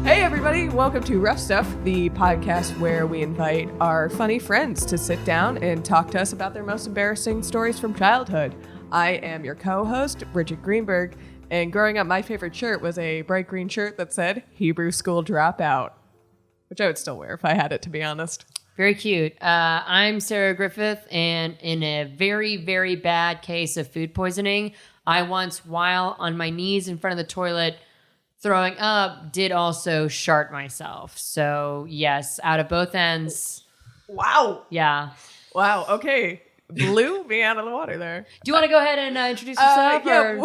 Hey everybody, welcome to Rough Stuff, the podcast where we invite our funny friends to sit down and talk to us about their most embarrassing stories from childhood. I am your co-host, Bridgett Greenberg, and growing up my favorite shirt was a bright green shirt that said Hebrew School Dropout, which I would still wear if I had it, to be honest. Very cute. I'm Sarah Griffith, and in a very, very bad case of food poisoning, I once, while on my knees in front of the toilet throwing up, did also shart myself. So yes, out of both ends. Wow. Yeah. Wow, okay. Blew me out of the water there. Do you want to go ahead and introduce yourself? Yeah. Or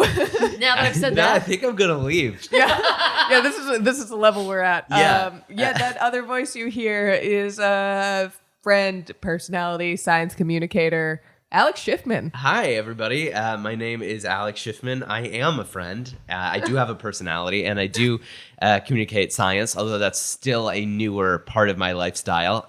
now that I've said I that? think I'm gonna leave. Yeah, this is the level we're at. Yeah. That other voice you hear is a friend, personality, science communicator, Alex Shifman. Hi, everybody. My name is Alex Shifman. I am a friend. I do have a personality, and I do communicate science, although that's still a newer part of my lifestyle.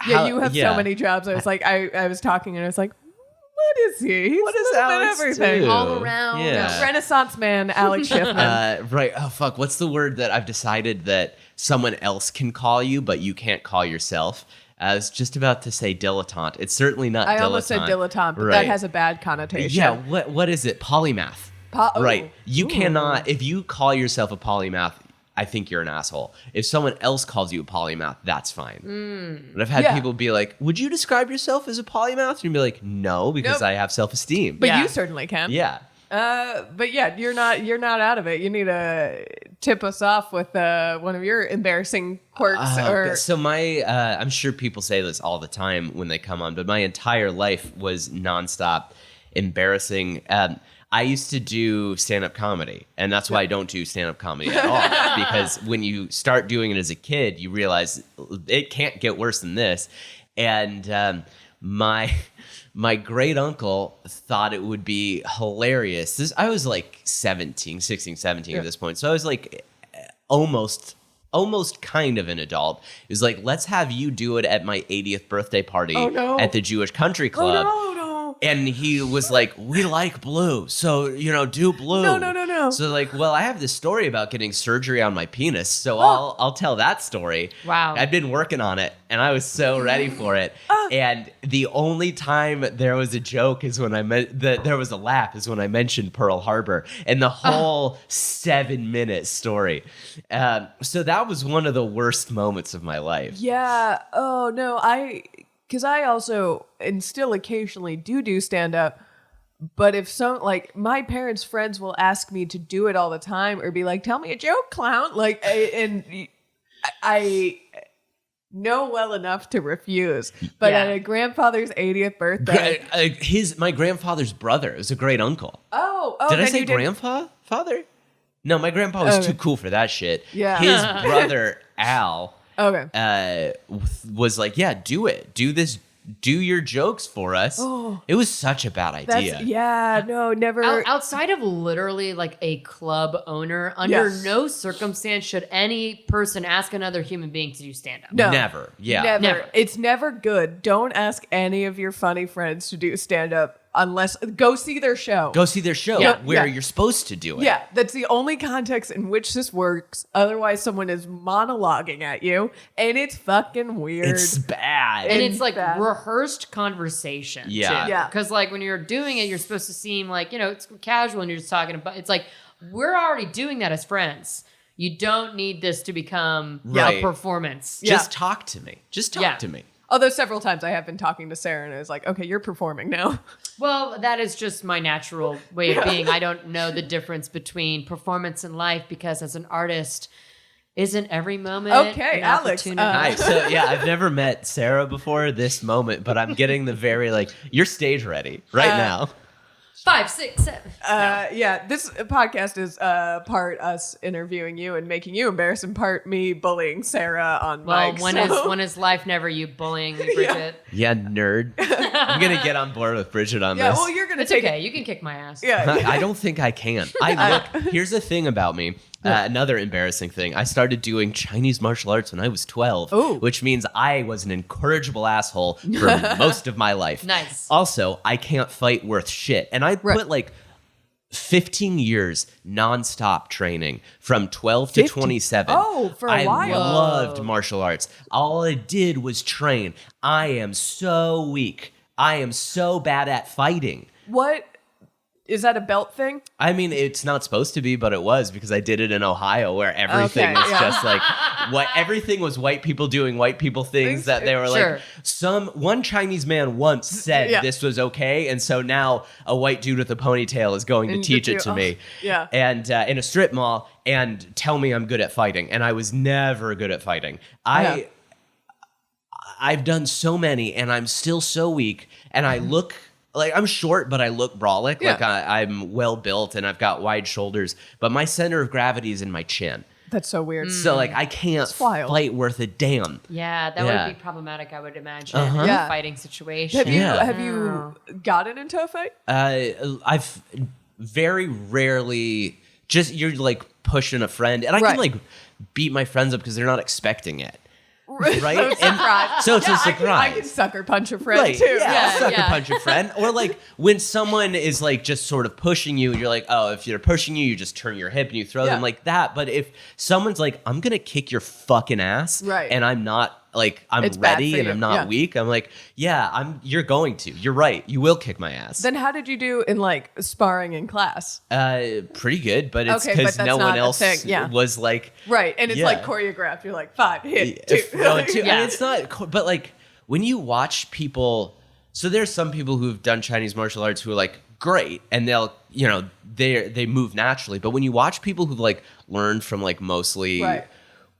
You have so many jobs. I was like, I was talking, and I was like, what is he? He's What does a little bit Alex everything. do? All around. Yeah. Renaissance man, Alex Shifman. Right. Oh, fuck. What's the word that I've decided that someone else can call you, but you can't call yourself? I was just about to say dilettante. It's certainly not dilettante. I almost said dilettante, but Right. that has a bad connotation. Yeah. What is it? Polymath. Right. You Ooh. cannot, if you call yourself a polymath, I think you're an asshole. If someone else calls you a polymath, that's fine. But I've had people be like, would you describe yourself as a polymath? And you'd be like, no, because Nope. I have self-esteem. But Yeah. you certainly can. Yeah. But yeah, you're not out of it. You need to tip us off with one of your embarrassing quirks. So my, I'm sure people say this all the time when they come on, but my entire life was nonstop embarrassing. I used to do stand-up comedy, and that's why I don't do stand-up comedy at all. Because when you start doing it as a kid, you realize it can't get worse than this. And my great uncle thought it would be hilarious. I was like 16, 17 at this point. So I was like almost kind of an adult. It was like, let's have you do it at my 80th birthday party at the Jewish Country Club. Oh, no. And he was like, we like blue, so, do blue. No. So like, well, I have this story about getting surgery on my penis, so I'll tell that story. Wow. I've been working on it, and I was so ready for it. And the only time there was a joke is when there was a laugh is when I mentioned Pearl Harbor, and the whole 7-minute story. So that was one of the worst moments of my life. Yeah. Oh no. Because I also and still occasionally do stand up. But if my parents' friends will ask me to do it all the time or be like, tell me a joke, clown. I know well enough to refuse. But at a grandfather's 80th birthday. My grandfather's brother is a great uncle. Oh, Did I then say you did- grandfather? No, my grandpa was too cool for that shit. Yeah. His brother, Al, Okay. was like, yeah, do it. Do this. Do your jokes for us. Oh. It was such a bad idea. Never. Outside of literally like a club owner, under no circumstance should any person ask another human being to do stand-up. No. Never. Yeah. Never. It's never good. Don't ask any of your funny friends to do stand-up unless go see their show. Go see their show where you're supposed to do it. Yeah, that's the only context in which this works. Otherwise, someone is monologuing at you, and it's fucking weird. It's bad. And it's like bad. rehearsed conversation. Yeah. Too. Yeah. Because like when you're doing it, you're supposed to seem like, it's casual and you're just talking about, it's like, we're already doing that as friends. You don't need this to become a performance. Just talk to me. Just talk to me. Although several times I have been talking to Sarah, and I was like, okay, you're performing now. Well, that is just my natural way of being. I don't know the difference between performance and life because as an artist, isn't every moment Okay, an Alex, opportunity? Hi. So I've never met Sarah before this moment, but I'm getting the very you're stage ready right now. 5, 6, 7. This podcast is part us interviewing you and making you embarrassed, and part me bullying Sarah on mic. When is life never you bullying me, Bridgett? Yeah, nerd. I'm gonna get on board with Bridgett on Yeah, this. well, you're gonna It's take okay. it. You can kick my ass. Yeah. I don't think I can. Here's the thing about me. Another embarrassing thing. I started doing Chinese martial arts when I was 12, Ooh. which means I was an incorrigible asshole for most of my life. Nice. Also, I can't fight worth shit. And I put 15 years nonstop training from 12 to 27. Oh, for a while. I loved martial arts. All I did was train. I am so weak. I am so bad at fighting. What? Is that a belt thing? I mean, it's not supposed to be, but it was because I did it in Ohio where everything was just like everything was white people doing white people things that they were like one Chinese man once said this was okay, and so now a white dude with a ponytail is going to teach it to me. Yeah. And in a strip mall and tell me I'm good at fighting, and I was never good at fighting. I've done so many and I'm still so weak, and I look like I'm short, but I look brolic. Yeah. Like I'm well built and I've got wide shoulders, but my center of gravity is in my chin. That's so weird. So like I can't fight worth a damn. Yeah, that would be problematic, I would imagine, in a fighting situation. Have you gotten into a fight? I've very rarely you're like pushing a friend, and I can like beat my friends up because they're not expecting it. Right? So it's a surprise. I can sucker punch a friend too. Sucker punch a friend. Or like when someone is like just sort of pushing you and you're like, oh, if they're pushing you, you just turn your hip and you throw them like that. But if someone's like, I'm going to kick your fucking ass and I'm not like, I'm ready and I'm not weak. I'm like, you're going to. You're right. You will kick my ass. Then how did you do in like sparring in class? Pretty good, but it's because no one else was like. Right. And it's like choreographed. You're like, 5, hit, 2. And it's not, but like when you watch people, so there's some people who've done Chinese martial arts who are like great and they'll, they move naturally. But when you watch people who've like learned from like mostly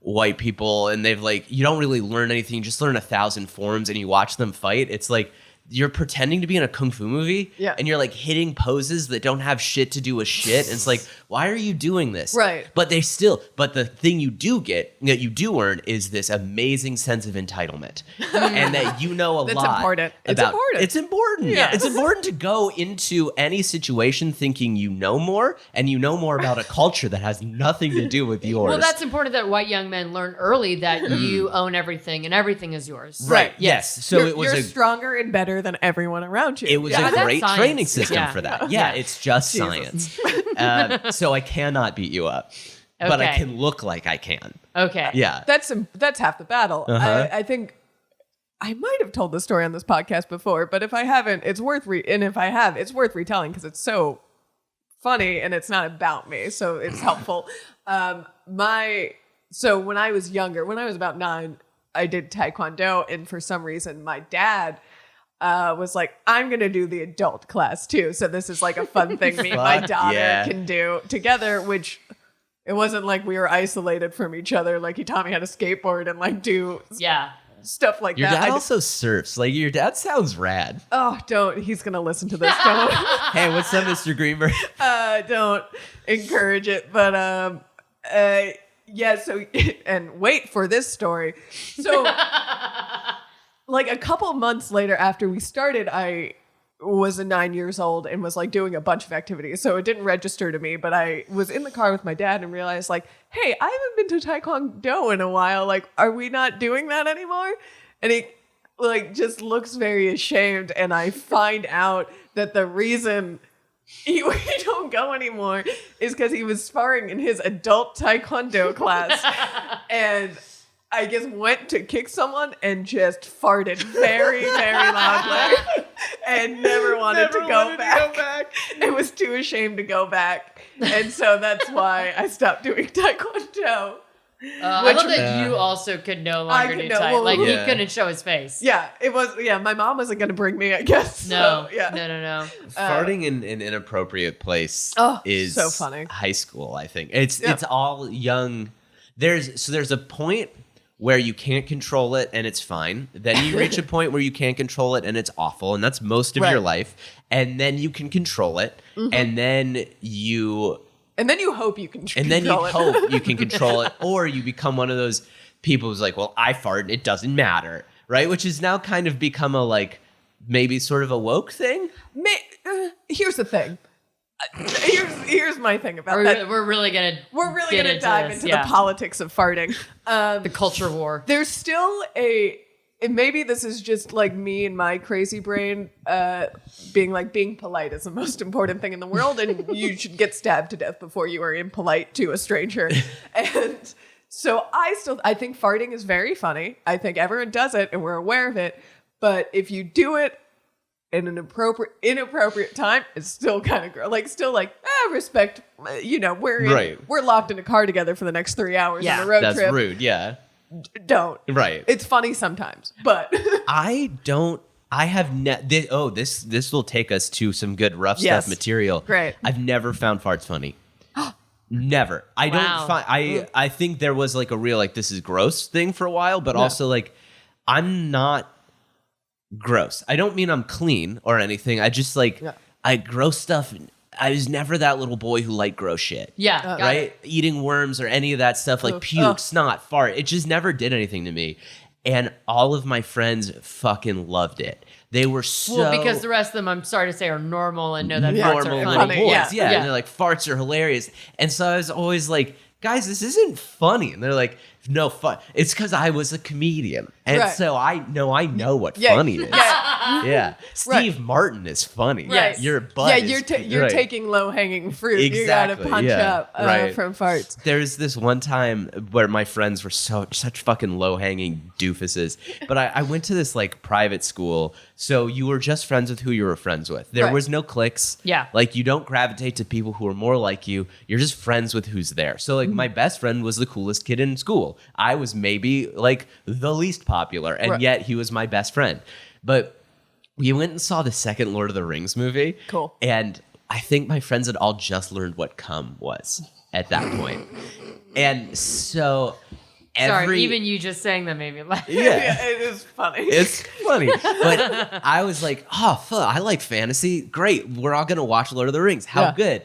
white people and they've like, you don't really learn anything, you just learn 1,000 forms and you watch them fight, it's like you're pretending to be in a kung fu movie and you're like hitting poses that don't have shit to do with shit, and it's like, why are you doing this? Right. But the thing you do get, that you do earn, is this amazing sense of entitlement and that you know a lot. That's important. It's important. Yes. It's important to go into any situation thinking you know more, and you know more about a culture that has nothing to do with yours. Well, that's important that white young men learn early that you own everything and everything is yours. Right. Yes. So you're stronger and better than everyone around you. It was a great training system for that. Yeah, it's just science. So I cannot beat you up, but I can look like I can. Okay. Yeah. That's half the battle. I think I might have told this story on this podcast before, but if I haven't, it's worth it's worth retelling because it's so funny and it's not about me, so it's helpful. So when I was younger, when I was about 9, I did Taekwondo, and for some reason my dad was like, I'm going to do the adult class too. So this is like a fun thing me and my daughter can do together, which it wasn't like we were isolated from each other. Like he taught me how to skateboard and like do stuff like your that. Your dad also surfs. Like your dad sounds rad. Oh, don't. He's going to listen to this. Don't. Hey, what's up, Mr. Greenberg? Don't encourage it. But so, and wait for this story. So like a couple months later after we started, I was 9 years old and was like doing a bunch of activities. So it didn't register to me, but I was in the car with my dad and realized like, hey, I haven't been to Taekwondo in a while. Like, are we not doing that anymore? And he like just looks very ashamed. And I find out that the reason we don't go anymore is because he was sparring in his adult Taekwondo class. And I just went to kick someone and just farted very, very loudly and never wanted to go back. I was too ashamed to go back. And so that's why I stopped doing Taekwondo. I love that you also could no longer do Taekwondo. He couldn't show his face. Yeah, it was. Yeah, my mom wasn't going to bring me, I guess. No, so, yeah. No. Farting in an inappropriate place is so funny. High school, I think. It's all young. There's a point where you can't control it and it's fine. Then you reach a point where you can't control it and it's awful, and that's most of your life. And then you can control it, and then you hope you can control it. And then you hope you can control it, or you become one of those people who's like, well, I fart, it doesn't matter, right? Which has now kind of become a like maybe sort of a woke thing. Here's the thing. Here's my thing about that. We're really gonna dive into the politics of farting. The culture war. There's still and maybe this is just like me and my crazy brain being polite is the most important thing in the world, and you should get stabbed to death before you are impolite to a stranger. And so I think farting is very funny. I think everyone does it and we're aware of it. But if you do it in an inappropriate time, it's still kind of gross. Like, still like, respect, we're locked in a car together for the next 3 hours on a road trip. That's rude, yeah. Don't. Right. It's funny sometimes, but this will take us to some good rough stuff material. Great. I've never found farts funny. Never. I don't find, I think there was like a real, like, this is gross thing for a while, but also like, I'm not gross. I don't mean I'm clean or anything. I just like, I gross stuff. I was never that little boy who liked gross shit. Yeah. Right? Eating worms or any of that stuff, like puke, snot, fart. It just never did anything to me. And all of my friends fucking loved it. They were so... Well, because the rest of them, I'm sorry to say, are normal and know that normal farts are little funny. boys. Yeah. And they're like, farts are hilarious. And so I was always like, guys, this isn't funny. And they're like, no, fun. It's because I was a comedian. And so I know what funny is. Yeah. Steve Martin is funny. Right. Your butt you're taking low-hanging fruit. Exactly. You got to punch up from farts. There's this one time where my friends were such fucking low-hanging doofuses. But I went to this like private school. So you were just friends with who you were friends with. There was no cliques. Yeah. Like, you don't gravitate to people who are more like you. You're just friends with who's there. So like my best friend was the coolest kid in school. I was maybe like the least popular, and yet he was my best friend. But we went and saw the second Lord of the Rings movie. Cool. And I think my friends had all just learned what cum was at that point. And so Sorry, even you just saying that made me laugh. Yeah. It is funny. It's funny. But I was like, oh, fuck, I like fantasy. Great. We're all going to watch Lord of the Rings. How good.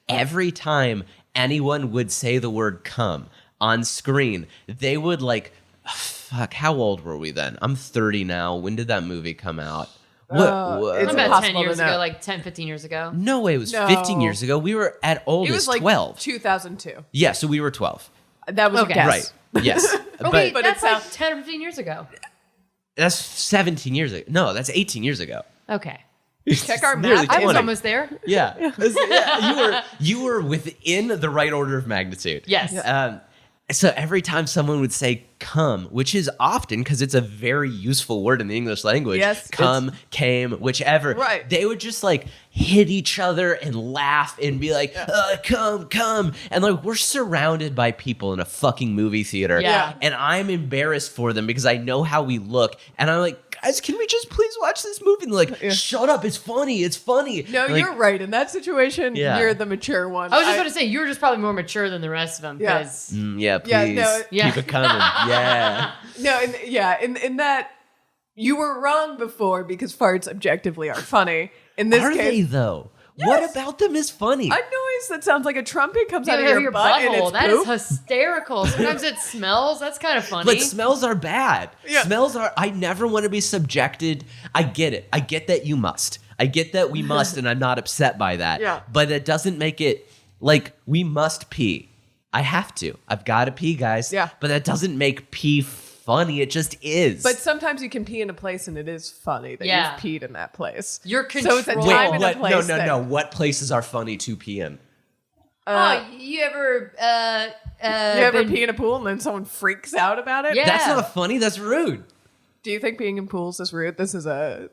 Every time anyone would say the word cum on screen, they would like, fuck, how old were we then? I'm 30 now. When did that movie come out? What? It's about 10 years ago, like 10, 15 years ago. No way. It was 15 years ago. We were at oldest It was like 12. 2002. Yeah, so we were 12. That was a guess. Right. Yes. Okay, but that's like 10 or 15 years ago. that's 17 years ago. No, that's 18 years ago. Okay. Check our Nearly math. I was 20. almost there. Yeah. You were within the right order of magnitude. Yes. So every time someone would say come, which is often because it's a very useful word in the English language, come, came, whichever, they would just like hit each other and laugh and be like, come. And like, we're surrounded by people in a fucking movie theater. Yeah. And I'm embarrassed for them because I know how we look. And I'm like, guys, can we just please watch this movie? And they're like, shut up, it's funny. No, like, you're right. In that situation, you're the mature one. I was just going to say, you're just probably more mature than the rest of them. please. Keep it coming. Yeah. No, in that, you were wrong before because farts objectively are funny. In this case, they though? Yes. What about them is funny? A noise that sounds like a trumpet comes out of your butt and it's That poop. is hysterical. Sometimes it smells. That's kind of funny. But smells are bad. Yeah. Smells are. I never want to be subjected. I get it. I get that you must. I get that we must, and I'm not upset by that. Yeah. But it doesn't make it like we must pee. I have to. I've got to pee, guys. Yeah. But that doesn't make pee funny. It just is. But sometimes you can pee in a place and it is funny that you've peed in that place. You're So it's a controlling. time and a place. No. What places are funny to pee in? You ever you ever pee in a pool and then someone freaks out about it? Yeah. That's not funny. That's rude. Do you think peeing in pools is rude? This is a...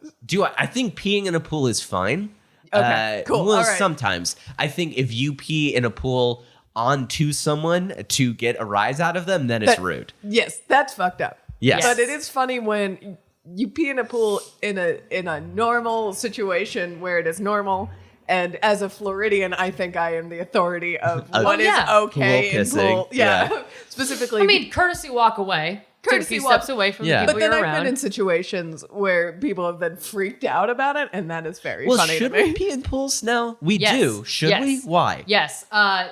I think peeing in a pool is fine. Okay, cool. Well, All right. sometimes. I think if you pee in a pool onto someone to get a rise out of them, then it's rude. Yes, that's fucked up. Yes. But it is funny when you pee in a pool in a normal situation where it is normal. And as a Floridian, I think I am the authority of what is okay in pool. Yeah. Specifically. I mean, courtesy walk away. Courtesy Take a few walk. steps away from the people But then you're I've around. been in situations where people have been freaked out about it, and that is very funny to should me. we pee in pools now? We Yes. do. Should Yes. we? Why? Yes.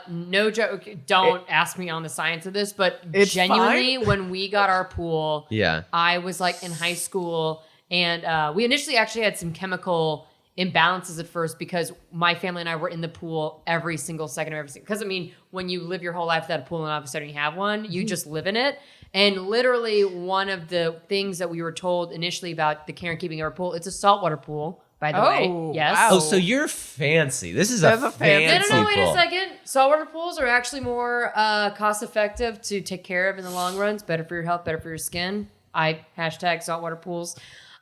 No joke. Don't ask me on the science of this, but It's genuinely, when we got our pool, Yeah. I was like in high school, and we initially actually had some chemical imbalances at first because my family and I were in the pool every single second of every single. Because I mean, when you live your whole life without a pool and all of a sudden you have one, you just live in it. And literally one of the things that we were told initially about the care and keeping of our pool, it's a saltwater pool, by the way. Yes. Wow. Oh, so you're fancy. This is That's a a fancy No, fancy wait a pool. second. Saltwater pools are actually more cost effective to take care of in the long run. It's better for your health, better for your skin. Hashtag saltwater pools.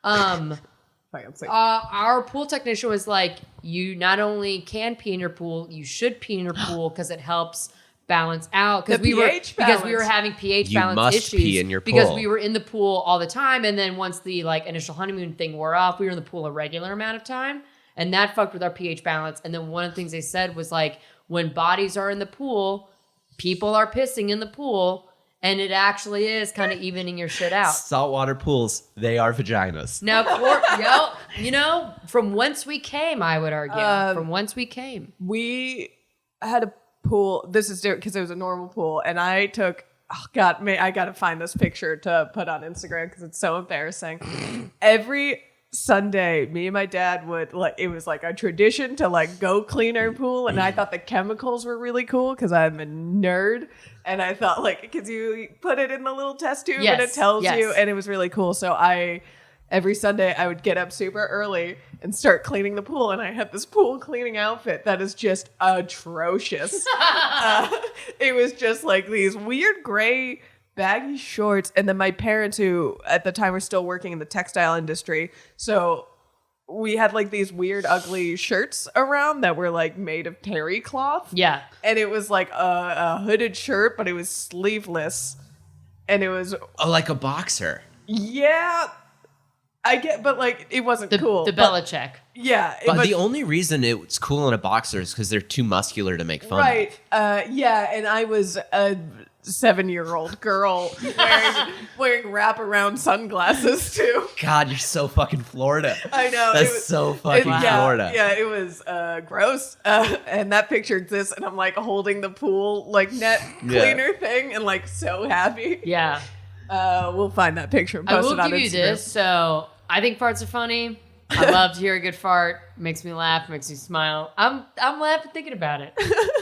Fancy. Our pool technician was like, you not only can pee in your pool, you should pee in your pool because it helps balance out. The pH because we were balance. having pH You balance must issues. pee in your Because pool. we were in the pool all the time, and then once the initial honeymoon thing wore off, we were in the pool a regular amount of time, and that fucked with our pH balance. And then one of the things they said was like, when bodies are in the pool, people are pissing in the pool, and it actually is kind of evening your shit out. Saltwater pools, they are vaginas. Now, from whence we came, I would argue. From whence we came. We had a pool. This is different because it was a normal pool, and I took. Oh God, I gotta find this picture to put on Instagram because it's so embarrassing. Every Sunday, me and my dad would it was like a tradition to go clean our pool, and I thought the chemicals were really cool because I'm a nerd, and I thought because you put it in the little test tube and it tells you, and it was really cool. So every Sunday I would get up super early and start cleaning the pool, and I had this pool cleaning outfit that is just atrocious. It was just these weird gray baggy shorts, and then my parents, who at the time were still working in the textile industry, so we had these weird ugly shirts around that were made of terry cloth. Yeah. And it was a hooded shirt, but it was sleeveless, and it was Like a boxer. yeah. I get, but it wasn't cool. The But, Belichick. yeah. But the only reason it's cool in a boxer is because they're too muscular to make fun right. of. Yeah. And I was a 7-year-old girl wearing wraparound sunglasses too. God, you're so fucking Florida. I know. That's so fucking Florida. Yeah, it was gross. And that picture exists, and I'm holding the pool net cleaner thing, and so happy. Yeah. We'll find that picture and I post will it on give you Instagram. this. So I think farts are funny. I love to hear a good fart. Makes me laugh. Makes me smile. I'm laughing thinking about it.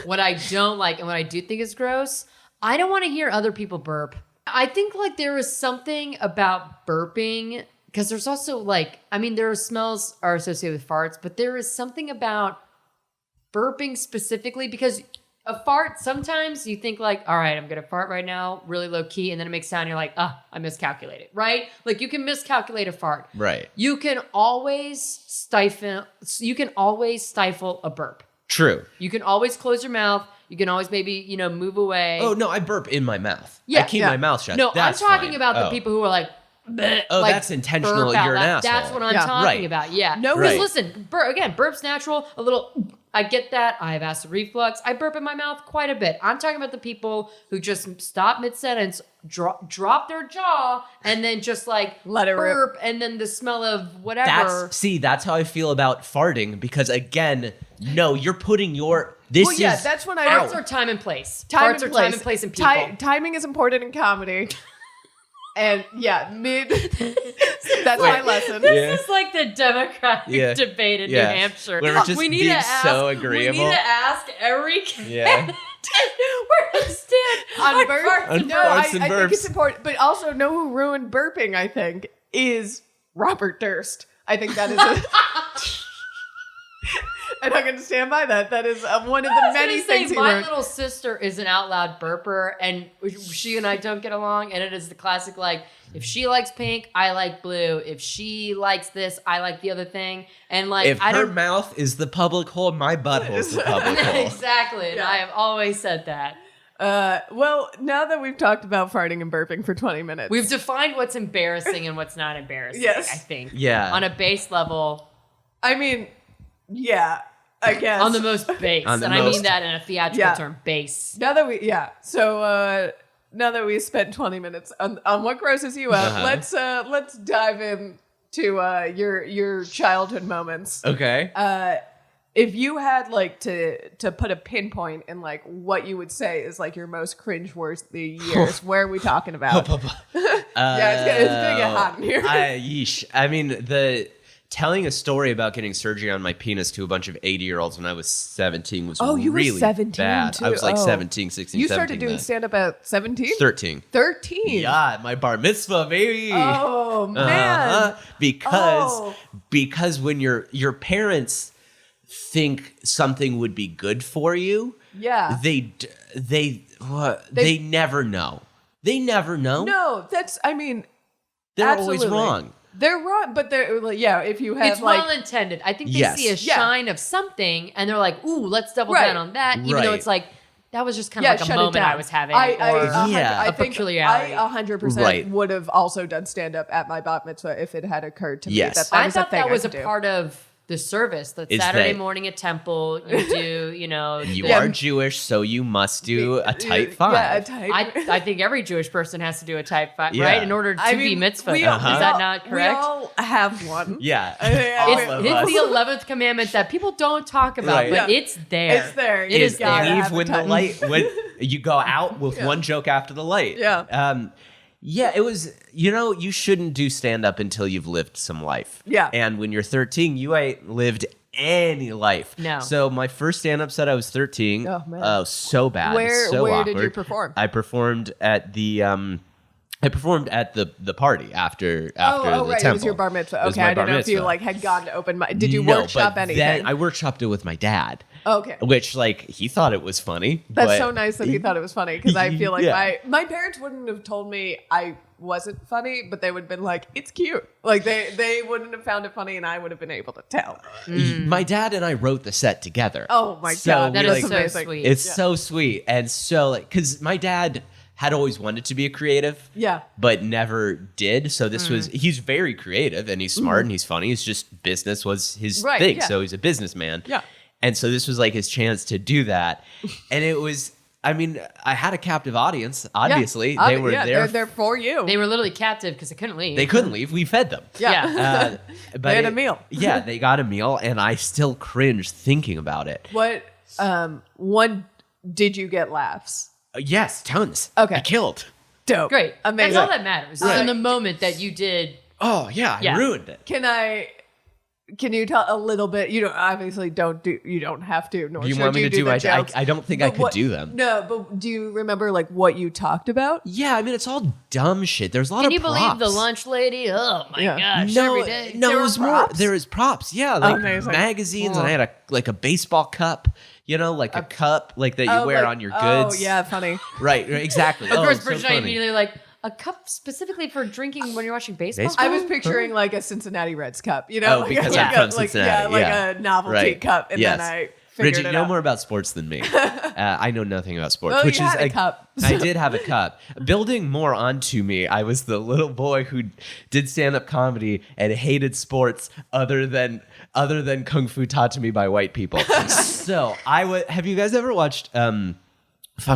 What I don't like and what I do think is gross, I don't want to hear other people burp. I think there is something about burping, because there's also there are smells are associated with farts, but there is something about burping specifically, because a fart, sometimes you think all right, I'm going to fart right now, really low key, and then it makes sound, you're I miscalculated, right? You can miscalculate a fart. Right. You can always stifle a burp. True. You can always close your mouth. You can always maybe, move away. Oh, no, I burp in my mouth. Yeah, I keep yeah. my mouth shut. No, That's I'm talking fine. about the people who are bleh, that's intentional. burp out You're an loud. asshole. That's what I'm Yeah. talking Right. about. Yeah. No, Because right. listen, burp's natural. A little, I get that. I have acid reflux. I burp in my mouth quite a bit. I'm talking about the people who just stop mid-sentence, drop their jaw, and then just Let it rip. burp, and then the smell of whatever. That's how I feel about farting, because again, no, you're putting this Well, yeah, is that's when Farts I are time and place. Time Farts and are place. time and place in people. Timing is important in comedy. And yeah, that's my lesson. This is like the Democratic debate in Yeah. New Hampshire. Where we're just we need being to ask, so We agreeable. need to ask every Yeah. candidate where they stand On burp? farts On and No, farts I and think burps. it's important. But also, know who ruined burping, I think, is Robert Durst. I think that is and I'm going to stand by that. That is one of the many things he my ruined. little sister is an out loud burper, and she and I don't get along, and it is the classic if she likes pink, I like blue. If she likes this, I like the other thing. And if I her don't mouth is the public hole, my butthole's the public hole. exactly, and Yeah. I have always said that. Well, now that we've talked about farting and burping for 20 minutes, We've defined what's embarrassing and what's not embarrassing. Yes. I think. Yeah. On a base level. I mean, yeah, I guess. On the most base, On the and I most- mean that in a theatrical Yeah. term, base. Now that now that we spent 20 minutes on what grosses you out, let's dive in to your childhood moments. Okay. If you had to put a pinpoint in what you would say is your most cringeworthy years, where are we talking about? Yeah, it's gonna get hot in here. Yeesh. I mean, the telling a story about getting surgery on my penis to a bunch of 80-year-olds when I was 17 was you really were 17 bad. too. I was like Oh. 17, 16, You 17 started doing then. stand-up at 17? 13. 13? Yeah, my bar mitzvah, baby. Oh, man. Because when your parents think something would be good for you, Yeah. they never know. They never know. No, They're absolutely. always wrong. They're wrong, but they're like, yeah, if you have It's well intended. I think they Yes. see a Yeah. shine of something and they're like, ooh, let's double Right. down on that. Even though Right. it's like, that was just kind yeah, of like a shut it moment down. I was having. Yeah. I a think peculiarity. I 100% Right. would have also done stand-up at my bat mitzvah if it had occurred to me Yes. that I was thought a thing that was I a could do. part of the service. That Is Saturday that- morning at Temple, you do, you know. You the- are Jewish, so you must do a type 5. Yeah, a type. I think every Jewish person has to do a type 5, Yeah. right? In order to be mitzvah. we Is all- that not correct? We all have one. Yeah. I- All it's- of It's us. the 11th commandment that people don't talk about, Right. but Yeah. it's there. It's there. It You is just gotta there. leave have a when the type. light when you go out with one joke after the light. Yeah. Yeah, it was, you shouldn't do stand up until you've lived some life. Yeah. And when you're 13, you ain't lived any life. No. So my first stand up set I was 13. Oh, man. So bad. Where so did awkward. you perform? I performed at the the party after the right. temple. It was your bar mitzvah. It was Okay, my I didn't bar know if you mitzvah. like had gone to open mic. Did you No, workshop but anything? Then I workshopped it with my dad. Okay. Which, like, he thought it was funny. That's but so nice that he thought it was funny because I feel like Yeah. my parents wouldn't have told me I wasn't funny, but they would have been like, it's cute. Like they wouldn't have found it funny and I would have been able to tell. My dad and I wrote the set together. Oh my So God. That we, is like, so amazing. sweet. It's so sweet. And so, like, because my dad had always wanted to be a creative. Yeah. But never did. So this was, he's very creative and he's smart and he's funny. It's just business was his Right, thing. yeah. So he's a businessman. Yeah. And so this was like his chance to do that. And it was, I mean, I had a captive audience, obviously. Yeah. They were there. They're for you. They were literally captive because they couldn't leave. They couldn't leave. We fed them. Yeah. But They had a meal. Yeah, they got a meal, and I still cringe thinking about it. What one did you get laughs? Yes, tons. Okay. I killed. Dope. Great. Amazing. That's all that matters. Right. In the moment that you did. Oh yeah, Yeah. I ruined it. Can you tell a little bit? You don't have to. Nor You should want me you to do? the jokes. I don't think I But could do them. No, but do you remember like what you talked about? Yeah, I mean it's all dumb shit. There's a lot Can of you props. believe the lunch lady? Oh my Yeah. gosh! No, every day. no, There it were was more. props? There is props. Yeah, like Amazing. magazines, Cool. and I had a baseball cup. Like a cup like that you wear like- on your goods. Oh yeah, funny. Right. Exactly. Of course, so Bridget and I funny. immediately like a cup specifically for drinking when you're watching baseball. Baseball? I was picturing like a Cincinnati Reds cup, Oh, like, because I'm from like, Cincinnati, yeah, like yeah. a novelty Right. cup, and Yes. then I figured Bridget, it you know out. more about sports than me. I know nothing about sports. Well, which you is had a cup. I did have a cup. Building more onto me, I was the little boy who did stand-up comedy and hated sports other than kung fu taught to me by white people. So have you guys ever watched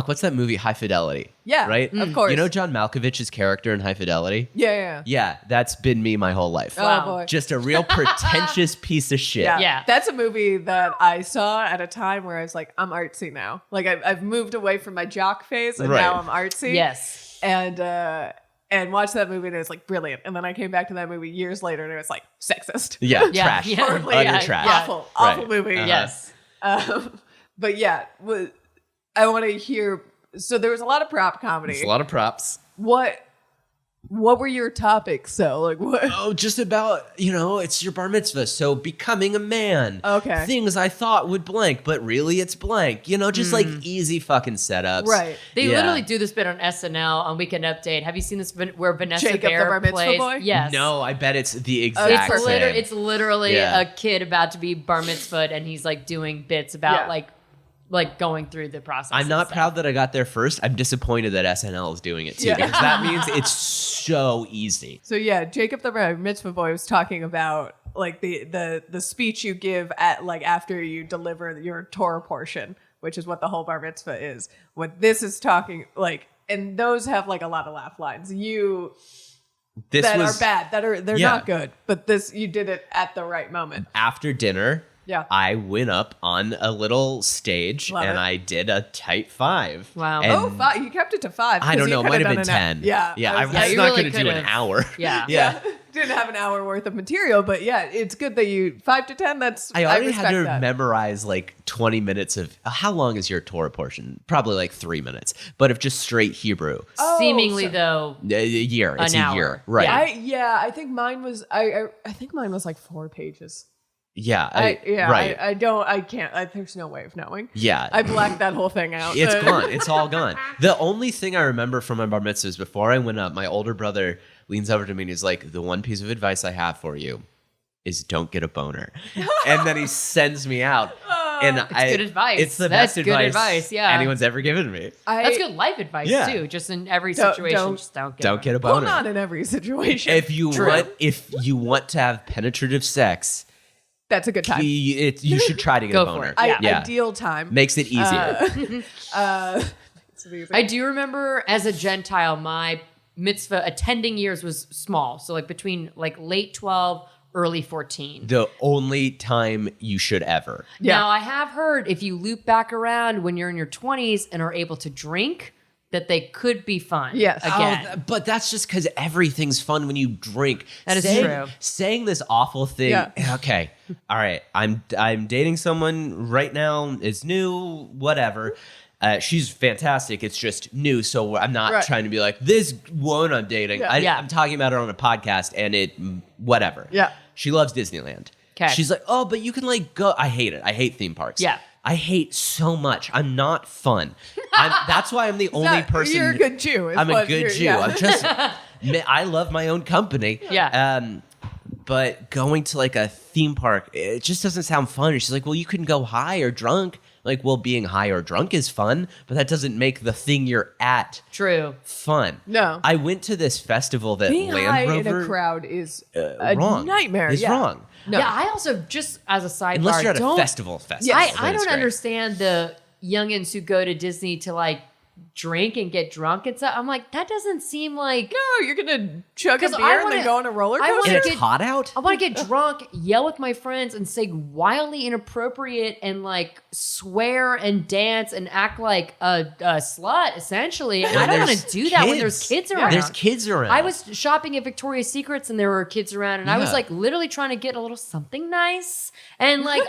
what's that movie? High Fidelity. Yeah, Right? of course. You know John Malkovich's character in High Fidelity? Yeah. Yeah, that's been me my whole life. Wow. Oh boy. Just a real pretentious piece of shit. Yeah. That's a movie that I saw at a time where I was like, I'm artsy now. Like I've moved away from my jock phase and Right. now I'm artsy. Yes. And watched that movie and it was like brilliant. And then I came back to that movie years later and it was like sexist. Yeah, Yeah, trash. yeah. Horribly, Utter trash. Awful Right. movie. Uh-huh. Yes. But yeah, I want to hear. So there was a lot of prop comedy. There's a lot of props. What were your topics? So like what? Oh, just about, it's your bar mitzvah. So becoming a man. Okay. Things I thought would blank, but really it's blank. Just like easy fucking setups. Right. They Yeah. literally do this bit on SNL on Weekend Update. Have you seen this where Vanessa Jacob the Bayer Bar Mitzvah plays? boy? Yes. No, I bet it's the exact same. It's literally Yeah. a kid about to be bar mitzvahed and he's like doing bits about Yeah. like going through the process. I'm and not stuff. proud that I got there first. I'm disappointed that SNL is doing it too, Yeah. because that means it's so easy. So yeah, Jacob the Bar Mitzvah boy was talking about like the speech you give at like after you deliver your Torah portion, which is what the whole bar mitzvah is. What this is talking like, and those have like a lot of laugh lines. This That was are bad. They're Yeah. not good. But this you did it at the right moment. after dinner. Yeah. I went up on a little stage Love and it. I did a tight 5. Wow. And Oh, 5. You kept it to 5. I don't know. It might have been 10. 10. Yeah. Yeah. I was I'm like, you not really going to do an could've. hour. Yeah. Yeah. didn't have an hour worth of material, but yeah, it's good that you 5 to 10. I already had to that. memorize like 20 minutes of how long is your Torah portion? Probably like 3 minutes, but of just straight Hebrew. Seemingly though, A year. It's An a hour. year, right? I think mine was. I think mine was like 4 pages. Yeah, right. right. There's no way of knowing. Yeah. I blacked that whole thing out. It's gone. It's all gone. The only thing I remember from my bar mitzvah is before I went up, my older brother leans over to me and he's like, the one piece of advice I have for you is don't get a boner. And then he sends me out. And it's good advice. It's the That's best good advice, advice, yeah. anyone's ever given me. that's good life advice Yeah. too. Just in every Don't- situation, don't- just don't Don't get a Well, boner. not in every situation. If you want to have penetrative sex, That's a good time. you should try to get Go a for boner. it. Yeah. Ideal time. Makes it easier. It's amazing. I do remember as a Gentile, my mitzvah attending years was small. So like between like late 12, early 14. The only time you should ever. Yeah. Now I have heard if you loop back around when you're in your 20s and are able to drink, that they could be fun. Yes. Again. But that's just because everything's fun when you drink. That is Saying- true. Saying this awful thing. Yeah. Okay. All right. I'm dating someone right now. It's new. Whatever. She's fantastic. It's just new, so I'm not Right. trying to be like this woman I'm dating. Yeah. Yeah. I'm talking about her on a podcast, and whatever. Yeah. She loves Disneyland. 'Kay. She's like, oh, but you can like go. I hate it. I hate theme parks. Yeah. I hate so much. I'm not fun. That's why I'm the only Not- person. You're a good Jew. is I'm a what good you're- Jew. yeah. I'm just. I love my own company. Yeah. But going to like a theme park, it just doesn't sound fun. She's like, well, you can go high or drunk. Like, well, being high or drunk is fun, but that doesn't make the thing you're at True. fun. No. I went to this festival that Being Land high Rover in a crowd is a wrong. nightmare. It's yeah. wrong. No. Yeah, I also just as a sidebar, Unless you're at a don't festival. Yeah. I then don't it's great. understand the youngins who go to Disney to like drink and get drunk and stuff. I'm like, that doesn't seem like. No, you're gonna chug a 'Cause beer I and then wanna- go on a roller I coaster. wanna And it's get- hot out? I want to get drunk, yell with my friends, and say wildly inappropriate and like swear and dance and act like a slut, essentially. And I don't want There's to do that when there's kids around. There's kids around. I was shopping at Victoria's Secrets and there were kids around, and I was Yeah. like literally trying to get a little something nice. And like,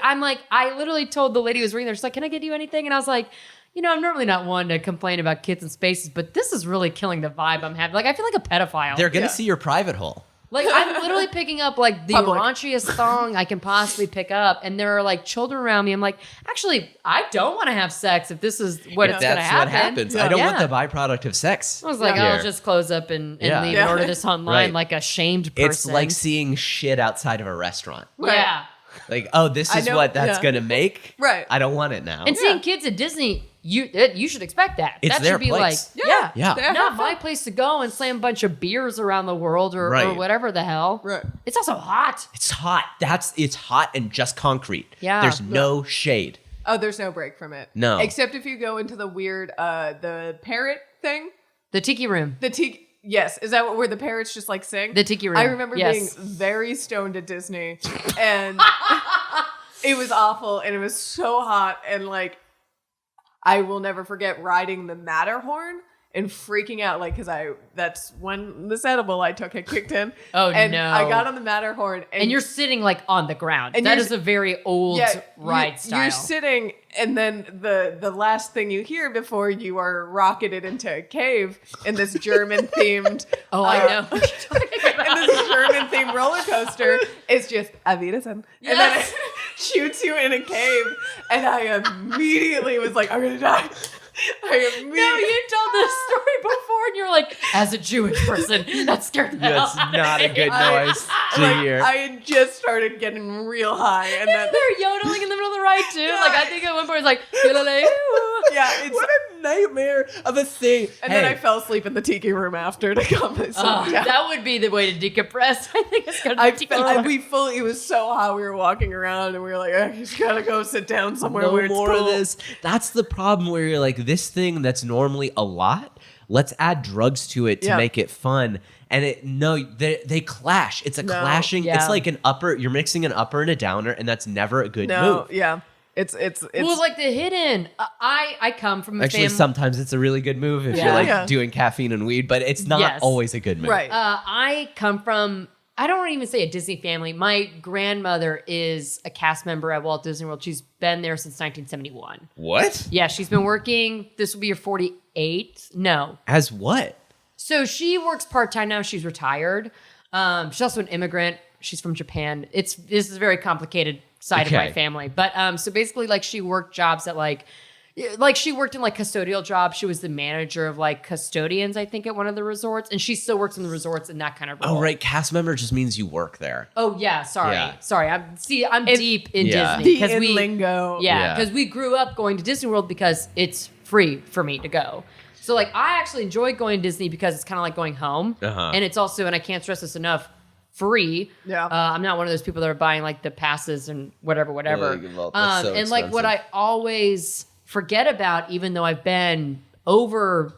I literally told the lady who was reading there, she's like, can I get you anything? And I was like, you know, I'm normally not one to complain about kids and spaces, but this is really killing the vibe I'm having. Like, I feel like a pedophile. They're going to Yeah. see your private hole. Like, I'm literally picking up like the Public. raunchiest thong I can possibly pick up, and there are like children around me. I'm like, actually, I don't want to have sex if this is what If it's going to that's happen. what happens. Yeah. I don't Yeah. want the byproduct of sex. I was like, here. I'll just close up and Yeah. leave Yeah. and order this online Right. like a shamed person. It's like seeing shit outside of a restaurant. yeah. Like, oh, this I is know- what that's yeah. going to make? Right. I don't want it now. And seeing kids at Disney, you should expect that. It's that their should be place. like, yeah. Yeah. They have Not fun. my place to go and slam a bunch of beers around the world or Right. whatever the hell. Right. It's also hot. It's hot. It's hot and just concrete. Yeah. There's no shade. Oh, there's no break from it. No. Except if you go into the weird, the parrot thing. The tiki room. The tiki. Yes, is that where the parrots just like sing? The tiki room. I remember Yes. being very stoned at Disney, and it was awful, and it was so hot, and like, I will never forget riding the Matterhorn and freaking out, like, because that's when this edible I took had kicked in. Oh, and no. I got on the Matterhorn, And you're sitting like on the ground. And That you're- is a very old ride style. You're sitting, and then the last thing you hear before you are rocketed into a cave in this German themed. Oh, I know. And this German themed roller coaster is just Auf Wiedersehen. And then it shoots you in a cave, and I immediately was like, I'm gonna die. I immediately. No, you told this story before, and you're like, as a Jewish person, that scared the hell That's out of not a me. good noise to like, hear. I had just started getting real high, and then They're yodeling in the middle of the ride too. Like I think at one point it's like, yeah, it's What a nightmare of a thing. and then I fell asleep in the tiki room after to calm myself down. that would be the way to decompress. I think it's gonna I be felt it was so hot. We were walking around and we were like, I just gotta go sit down somewhere no where it's more cool. of this. That's the problem where you're like, this thing that's normally a lot, let's add drugs to it to Yeah. make it fun. And they clash. It's a No. clashing. Yeah. It's like an upper. You're mixing an upper and a downer, and that's never a good No, move. yeah, it's well, like the hidden. I come from a Actually, family. sometimes it's a really good move if Yeah. you're like Yeah. doing caffeine and weed, but it's not Yes. always a good move. right. I come from I don't even say a Disney family. My grandmother is a cast member at Walt Disney World. She's been there since 1971. What? Yeah, she's been working. This will be her 48th. No. As what? So she works part-time now. She's retired. She's also an immigrant. She's from Japan. This is a very complicated side of my family. But so basically, like, she worked jobs at like she worked in like custodial jobs. She was the manager of like custodians, I think, at one of the resorts, and she still works in the resorts in that kind of role. Oh, right. Cast member just means you work there. Oh yeah, sorry. I'm deep in Yeah. Disney The in lingo. Yeah, because we grew up going to Disney World because it's free for me to go. So like, I actually enjoy going to Disney because it's kind of like going home, and it's also, and I can't stress this enough, free. Yeah. I'm not one of those people that are buying like the passes and whatever. Well, that's so and like what I always forget about, even though I've been over,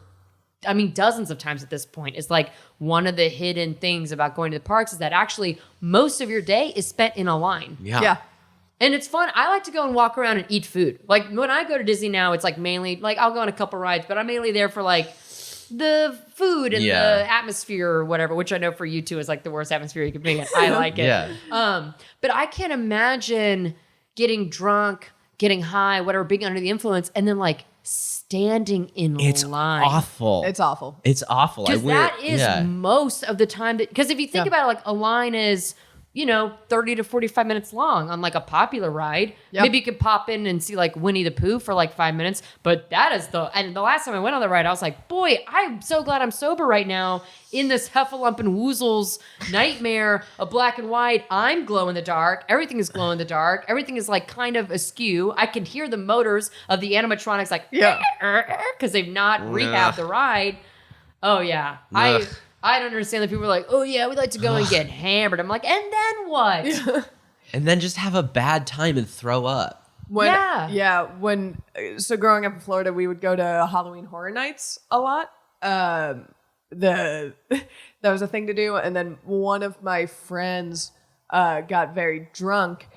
I mean, dozens of times at this point, is like one of the hidden things about going to the parks is that actually most of your day is spent in a line. Yeah. And it's fun. I like to go and walk around and eat food. Like when I go to Disney now, it's like mainly like I'll go on a couple rides, but I'm mainly there for like the food and the atmosphere or whatever, which I know for you two is like the worst atmosphere you could be in. I like it. Yeah. But I can't imagine getting drunk, getting high, whatever, being under the influence, and then like standing in line. It's awful. It's awful. It's awful. Because that is most of the time that, because if you think about it, like a line is, 30 to 45 minutes long on like a popular ride. Yep. Maybe you could pop in and see like Winnie the Pooh for like 5 minutes. But and the last time I went on the ride, I was like, boy, I'm so glad I'm sober right now in this Heffalump and Woozles nightmare of black and white. I'm glow in the dark. Everything is glow in the dark. Everything is like kind of askew. I can hear the motors of the animatronics like, because they've not rehabbed the ride. Oh yeah. I don't understand that people are like, oh yeah, we'd like to go and get hammered. I'm like, and then what? And then just have a bad time and throw up. So growing up in Florida, we would go to Halloween Horror Nights a lot. That was a thing to do. And then one of my friends got very drunk,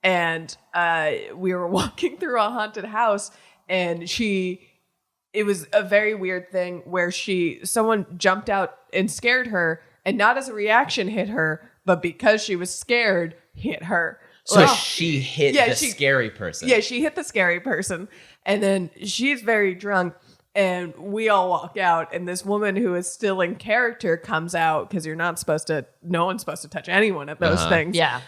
and we were walking through a haunted house, and it was a very weird thing where someone jumped out and scared her, and not as a reaction hit her, but because she was scared, hit her. So she hit the scary person. Yeah, she hit the scary person. And then she's very drunk, and we all walk out, and this woman who is still in character comes out, because no one's supposed to touch anyone at those things. Yeah.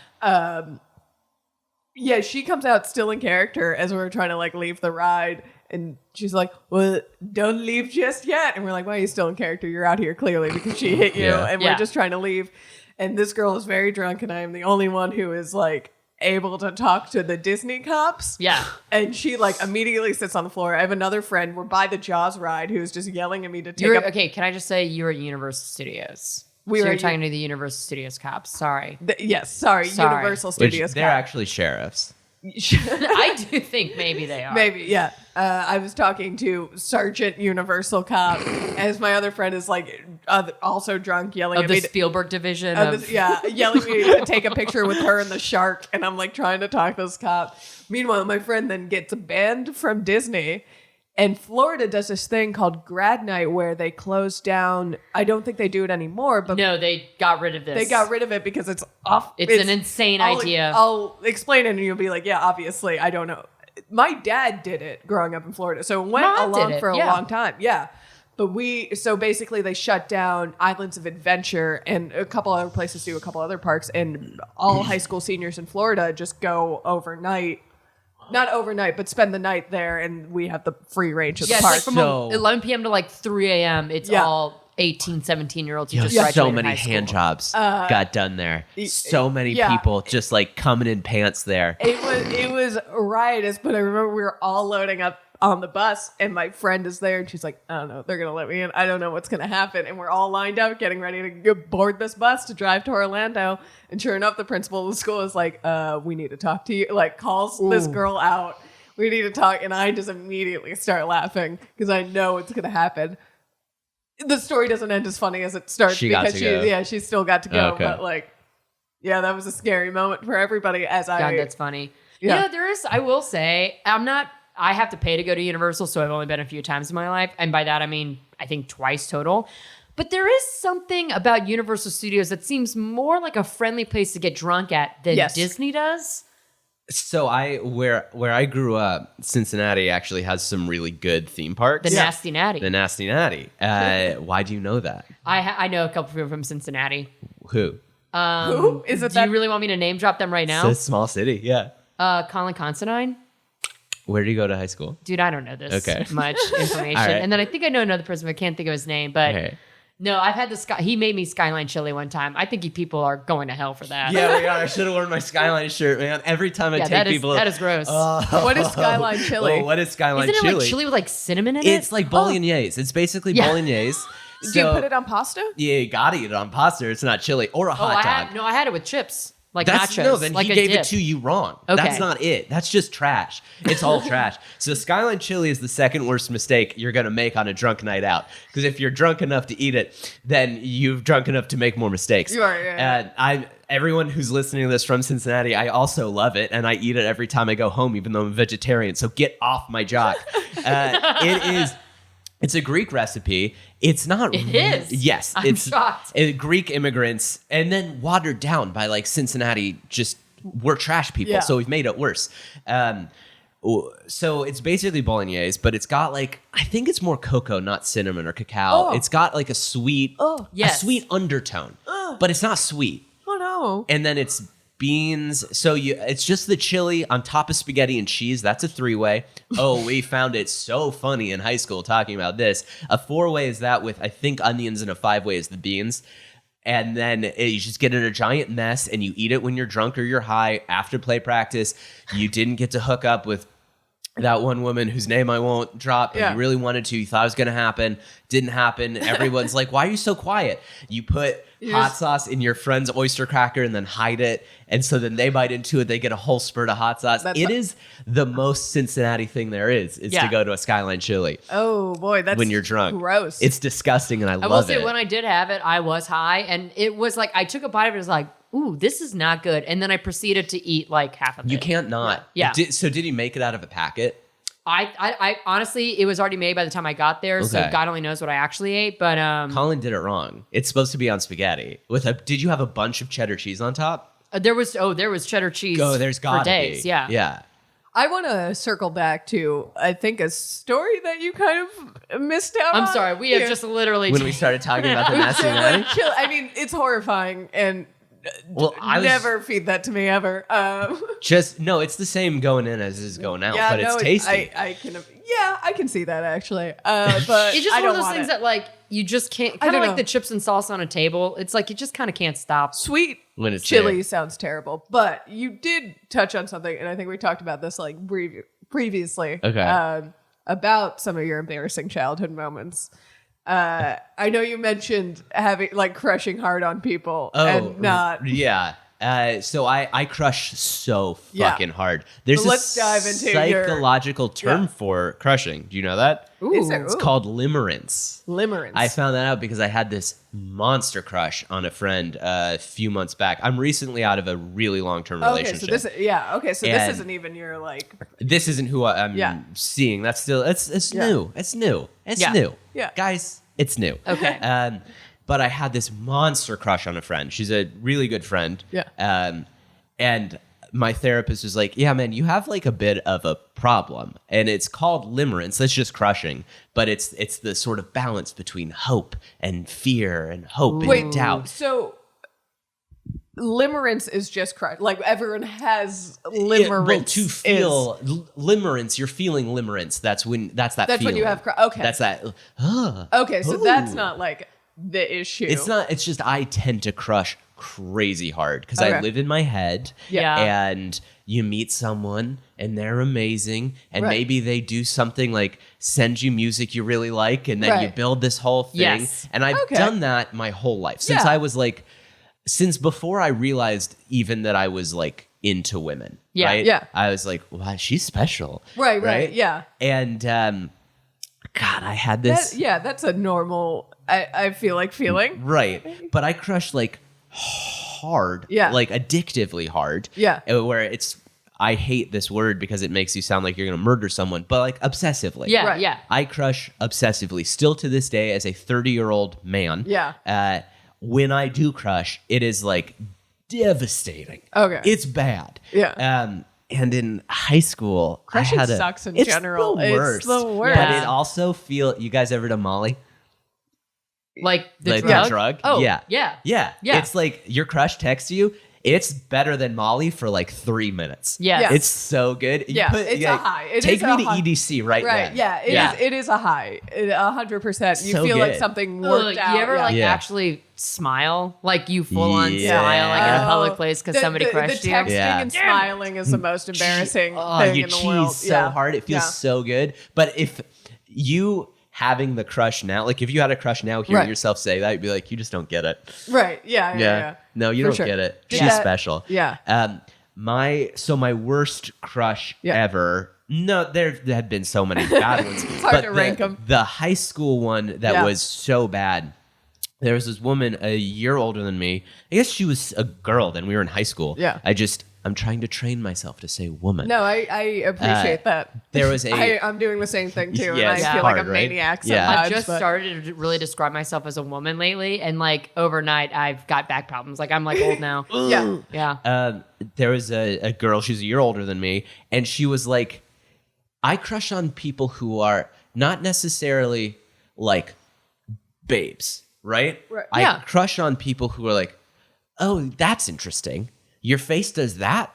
She comes out still in character as we're trying to like leave the ride. And she's like, well, don't leave just yet. And we're like, why are you still in character? You're out here clearly because she hit you. And we're just trying to leave. And this girl is very drunk, and I am the only one who is like able to talk to the Disney cops. Yeah. And she like immediately sits on the floor. I have another friend. We're by the Jaws ride who's just yelling at me to take Okay, can I just say you were at Universal Studios? You're talking to the Universal Studios cops. Sorry. Sorry. Universal Studios cops. They're actually sheriffs. I do think maybe they are. Maybe, yeah. I was talking to Sergeant Universal Cop, as my other friend is like also drunk, yelling at me. Of the Spielberg division. Yelling at me to take a picture with her and the shark, and I'm like trying to talk to this cop. Meanwhile, my friend then gets banned from Disney. And Florida does this thing called grad night where they close down. I don't think they do it anymore, but no, they got rid of this. They got rid of it because it's off. It's an insane idea. I'll explain it, and you'll be like, yeah, obviously, I don't know. My dad did it growing up in Florida, so it went along for a long time. Yeah. But basically they shut down Islands of Adventure, and a couple other places do a couple other parks, and all high school seniors in Florida just go overnight. Not overnight, but spend the night there, and we have the free range of the park. Like from 11 p.m. to like 3 a.m., it's all 18, 17-year-olds who just graduated so many high school. hand jobs got done there. So many people just like coming in pants there. It was riotous, but I remember we were all loading up on the bus, and my friend is there, and she's like, I don't know, they're gonna let me in, I don't know what's gonna happen. And we're all lined up getting ready to go board this bus to drive to Orlando, and sure enough, the principal of the school is like, we need to talk to you, like calls this girl out, we need to talk. And I just immediately start laughing because I know it's gonna happen. The story doesn't end as funny as it starts, she still got to go. Okay. But like, that was a scary moment for everybody. God, that's funny. There is, I will say, I have to pay to go to Universal, so I've only been a few times in my life. And by that, I mean, I think twice total. But there is something about Universal Studios that seems more like a friendly place to get drunk at than Disney does. So where I grew up, Cincinnati actually has some really good theme parks. The Nasty Natty. The Nasty Natty. Why do you know that? I know a couple people from Cincinnati. Who? Who? Is it Do you really want me to name drop them right now? It's a small city, yeah. Colin Considine. Where did you go to high school? Dude, I don't know this much information. All right. And then I think I know another person, but I can't think of his name. But Okay. no, I've had he made me Skyline Chili one time. I think people are going to hell for that. Yeah, we are. I should have worn my Skyline shirt, man. Every time I take people... That is gross. What is Skyline Chili? Well, what is Skyline Isn't it Chili? like chili with like cinnamon in it? It's like bolognese. It's basically bolognese. Do you put it on pasta? Yeah, you gotta eat it on pasta. It's not chili or a hot dog. I had it with chips. Like That's nachos. no, then like he a gave dip. it to you wrong. Okay. That's not it. That's just trash. It's all trash. So Skyline Chili is the second worst mistake you're gonna make on a drunk night out. Because if you're drunk enough to eat it, then you've drunk enough to make more mistakes. You are, yeah. And everyone who's listening to this from Cincinnati, I also love it, and I eat it every time I go home, even though I'm a vegetarian. So get off my jock. It's a Greek recipe. It's not. It is. Yes, I'm shocked. Greek immigrants, and then watered down by like Cincinnati. Just we're trash people, Yeah. so we've made it worse. So it's basically bolognese, but it's got like I think it's more cocoa, not cinnamon or cacao. Oh. It's got like a sweet, Yes. a sweet undertone, but it's not sweet. Oh no. And then it's beans. So it's just the chili on top of spaghetti and cheese. That's a 3-way. Oh, we found it so funny in high school talking about this. A 4-way is that with, I think, onions, and a 5-way is the beans. And then you just get in a giant mess and you eat it when you're drunk or you're high after play practice. You didn't get to hook up with that one woman whose name I won't drop, and you really wanted to. You thought it was going to happen. Didn't happen. Everyone's like, why are you so quiet? You put hot sauce in your friend's oyster cracker and then hide it. And so then they bite into it. They get a whole spurt of hot sauce. It is the most Cincinnati thing there is to go to a Skyline Chili. Oh boy, that's when you're drunk. Gross. It's disgusting, and I love it. I will say, when I did have it, I was high, and it was like, I took a bite of it, it was like, ooh, this is not good. And then I proceeded to eat like half of it. You can't not. Yeah. So did he make it out of a packet? I honestly, it was already made by the time I got there, so Okay. God only knows what I actually ate. But Colin did it wrong. It's supposed to be on spaghetti. Did you have a bunch of cheddar cheese on top? there was cheddar cheese. There's gotta for days. be. Yeah. Yeah. I want to circle back to, I think, a story that you kind of missed out on. I'm sorry, we have just literally When we started talking about the Nasty Natty? I mean, it's horrifying, and Well, I was never feed that to me ever. no, it's the same going in as it is going out, Yeah, but no, it's tasty. I can see that actually. But It's just I one don't of those want things it. that like you just can't. I Kind of don't like know. the chips and sauce on a table. It's like you just kind of can't stop. Sweet When it's chili there. sounds terrible, but you did touch on something, and I think we talked about this like previously. Okay. About some of your embarrassing childhood moments. I know you mentioned having like crushing hard on people and not. Yeah. So I crush so Yeah. fucking hard. There's So a let's dive into your- psychological term for crushing. Do you know that? Is there? It's Ooh. called limerence. Limerence. I found that out because I had this monster crush on a friend a few months back. I'm recently out of a really long-term relationship. Okay, so this And- isn't even your like. This isn't who I'm Yeah. seeing. That's still it's Yeah. new. It's new. It's Yeah. new. Yeah. Guys, it's new. Okay. But I had this monster crush on a friend. She's a really good friend. Yeah. And my therapist was like, yeah, man, you have like a bit of a problem. And it's called limerence. That's just crushing. But it's the sort of balance between hope and fear and hope and doubt. So limerence is just crush. Like everyone has limerence. Well, to feel limerence, you're feeling limerence. That's that That's feeling. when you have okay. That's that. Okay, so that's Ooh. not like the issue. It's not. It's just I tend to crush crazy hard because I Okay. live in my head. Yeah. And you meet someone and they're amazing, and Right. maybe they do something like send you music you really like, and then you Right. build this whole thing. Yes. And I've Okay. done that my whole life since Yeah. I was like, since before I realized even that I was like into women. Yeah. Right? Yeah. I was like, wow, she's special. Right, yeah. And God, I had this. That's a normal. I feel like feeling. Right. But I crushed like hard. Yeah. Like addictively hard. Yeah. Where it's I hate this word because it makes you sound like you're going to murder someone, but like obsessively. Yeah, Right. yeah. I crush obsessively. Still to this day, as a 30-year-old man. Yeah. When I do crush, it is like devastating. Okay. It's bad. Yeah. And in high school, Crushing I had sucks in it's general. The worst. It's the worst. But Yeah. it also you guys ever done Molly? Like the Like drug? the drug? Oh, Yeah. yeah. Yeah. Yeah. It's like your crush texts you. It's better than Molly for like 3 minutes. Yes. Yeah. It's so good. Yeah, it's a high. It take is me a to high. EDC right Right. then. Yeah. Yeah. It is a high. 100%. You So feel like good. something Ugh, worked out. you ever yeah. like Yeah. actually smile? Like you full on Yeah. smile like in a Oh, public place because somebody crushed the you? texting Yeah. and smiling is the most embarrassing Oh, thing you in the cheese world. so Yeah. hard. It feels Yeah. so good. But if you having the crush now, like if you had a crush now, hearing Right. yourself say that, you'd be like, you just don't get it. Right. Yeah. No, you For don't sure. get it. Did She's that- special. Yeah. My worst crush Yeah. ever. No, there had been so many bad ones. It's hard to rank 'em. The high school one that Yeah. was so bad. There was this woman a year older than me. I guess she was a girl then. We were in high school. Yeah. I'm trying to train myself to say woman. No, I appreciate that. There was I'm doing the same thing too, Yeah, and it's I feel like a hard, right? maniac Yeah. sometimes. I've just but- started to really describe myself as a woman lately, and like overnight, I've got back problems. Like I'm like old now. Yeah. Yeah. There was a girl, she's a year older than me, and she was like, I crush on people who are not necessarily like babes, right? Right. I Yeah. crush on people who are like, oh, that's interesting. Your face does that?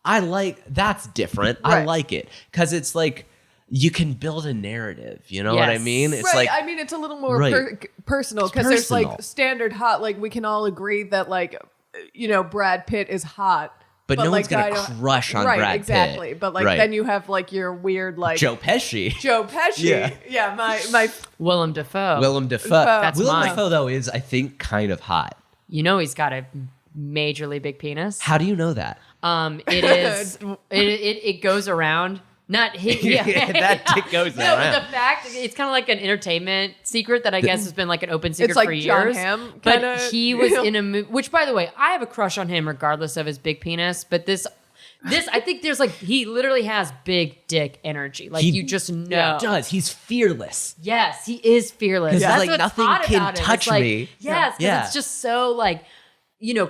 That's different. I Right. like it. Because it's like, you can build a narrative. You know what I Yes. mean? It's Right. like, I mean, it's a little more Right. personal It's because there's personal. like standard hot. Like we can all agree that like, Brad Pitt is hot. But no like, one's gonna I don't- crush on right, Brad Pitt. exactly. But like Right. then you have like your weird like Joe Pesci. Joe Pesci. Yeah. Yeah, my Willem Dafoe. Willem Dafoe. That's Willem mine. Dafoe, though, is, I think, kind of hot. You know he's got a majorly big penis. How do you know that? It is. It goes around. Not his. Yeah, That dick goes No, around. but the fact it's kind of like an entertainment secret that I guess has been like an open secret It's like for John years. Hamm but kinda, he was in a movie. Which, by the way, I have a crush on him regardless of his big penis. But this, I think there's like he literally has big dick energy. Like He you just know. does. He's fearless. Yes, he is fearless. 'Cause, That's like, what's nothing hot can about him. It's touch like, me. Yes, because Yeah. it's just so like,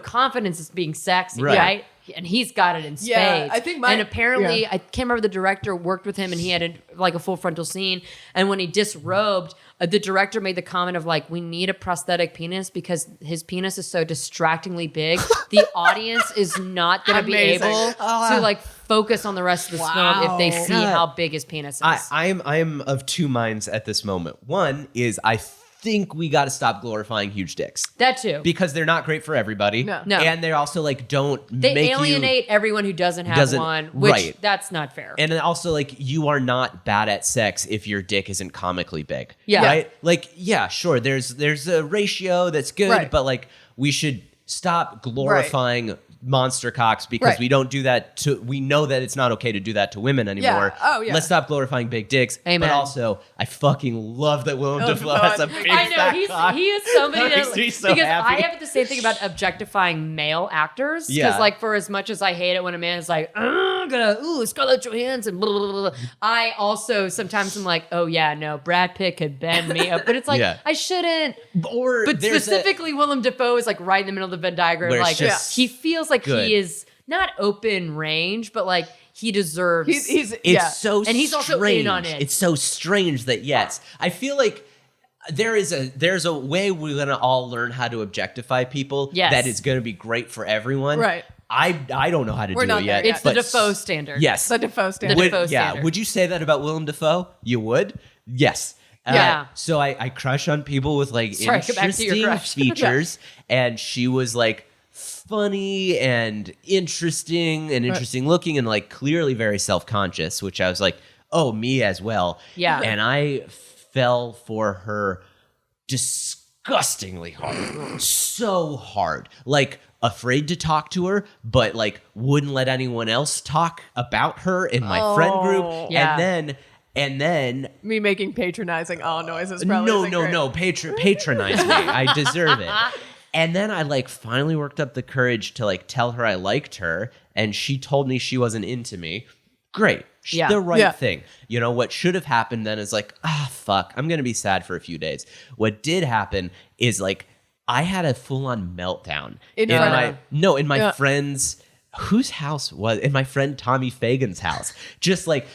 confidence is being sexy, Right. right? And he's got it in spades. Yeah, I think and apparently, yeah. I can't remember the director worked with him, and he had a full frontal scene. And when he disrobed, the director made the comment of like, "We need a prosthetic penis because his penis is so distractingly big. The audience is not going to be Amazing. able to like focus on the rest of the film if they Wow. see God. how big his penis is." I am of two minds at this moment. One is I think we got to stop glorifying huge dicks That too. because they're not great for everybody. No. No. And they're also like don't They make alienate everyone who doesn't have Doesn't- one, which right. that's not fair. And then also, like, you are not bad at sex if your dick isn't comically big. Yeah. Right? Like, yeah, sure, there's a ratio that's good, Right. but, like, we should stop glorifying monster cocks because Right. we don't do that we know that it's not okay to do that to women anymore. Oh, yeah. Let's stop glorifying big dicks. Amen. But also, I fucking love that Willem Dafoe Dafoe has a has- big I know fat cock. he is somebody That that makes me so because happy. I have the same thing about objectifying male actors. Because Yeah. like for as much as I hate it when a man is like, Scarlett Johansson, blah, blah, blah, blah, I also sometimes am like, oh yeah, no, Brad Pitt could bend me up, but it's like Yeah. I shouldn't. Or But there's specifically, Willem Dafoe is like right in the middle of the Venn diagram. Where it's Like just he feels like good. he is not open range, but like he deserves. he's It's yeah. so And he's also in strange. on it. It's so strange that yes, I feel like there's a way we're gonna all learn how to objectify people. Yes. That is gonna be great for everyone. Right. I don't know how to We're do not it there yet. yet. it's the but Defoe standard. Yes. the Defoe standard. The Would, Defoe yeah. standard. Would you say that about Willem Dafoe? You would. Yes. Yeah. So I crush on people with like Sorry, go back to your interesting crush. features, and she was like funny and interesting looking and like clearly very self-conscious, which I was like, oh, me as well. Yeah. And I fell for her disgustingly hard. So hard. Like afraid to talk to her, but like wouldn't let anyone else talk about her in my friend group. Yeah. And then Me making patronizing noises probably isn't great. no, patronize me. I deserve it. And then I like finally worked up the courage to like tell her I liked her, and she told me she wasn't into me. Great. Yeah. The right thing. You know, what should have happened then is like, fuck, I'm going to be sad for a few days. What did happen is like, I had a full-on meltdown in my friend's, whose house was, in my friend Tommy Fagan's house. Just like,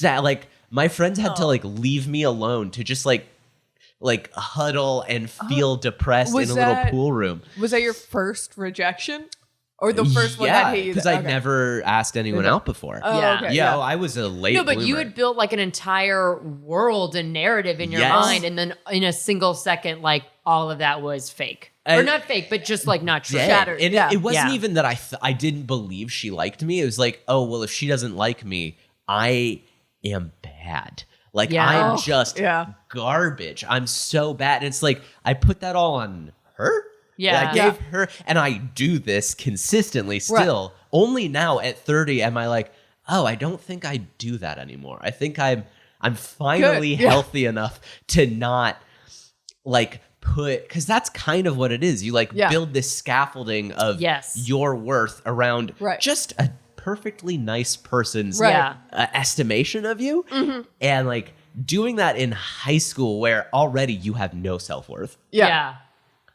like my friends had to like leave me alone to just like huddle and feel depressed in a little pool room. Was that your first rejection? Or the first one that he... because I'd never asked anyone out before. Yeah. I was a late but bloomer. you had built like an entire world and narrative in your mind, and then in a single second, like all of that was fake. Or not fake, but just like not true. Shattered. And it wasn't even that I didn't believe she liked me. It was like, oh, well, if she doesn't like me, I am bad. Like, I'm just garbage. I'm so bad. And it's like, I put that all on her. Yeah. I gave her, and I do this consistently still. Right. Only now at 30 am I like, oh, I don't think I do that anymore. I think I'm finally healthy enough to not like because that's kind of what it is. You like build this scaffolding of your worth around just a perfectly nice person's estimation of you. Mm-hmm. And like doing that in high school where already you have no self-worth. Yeah.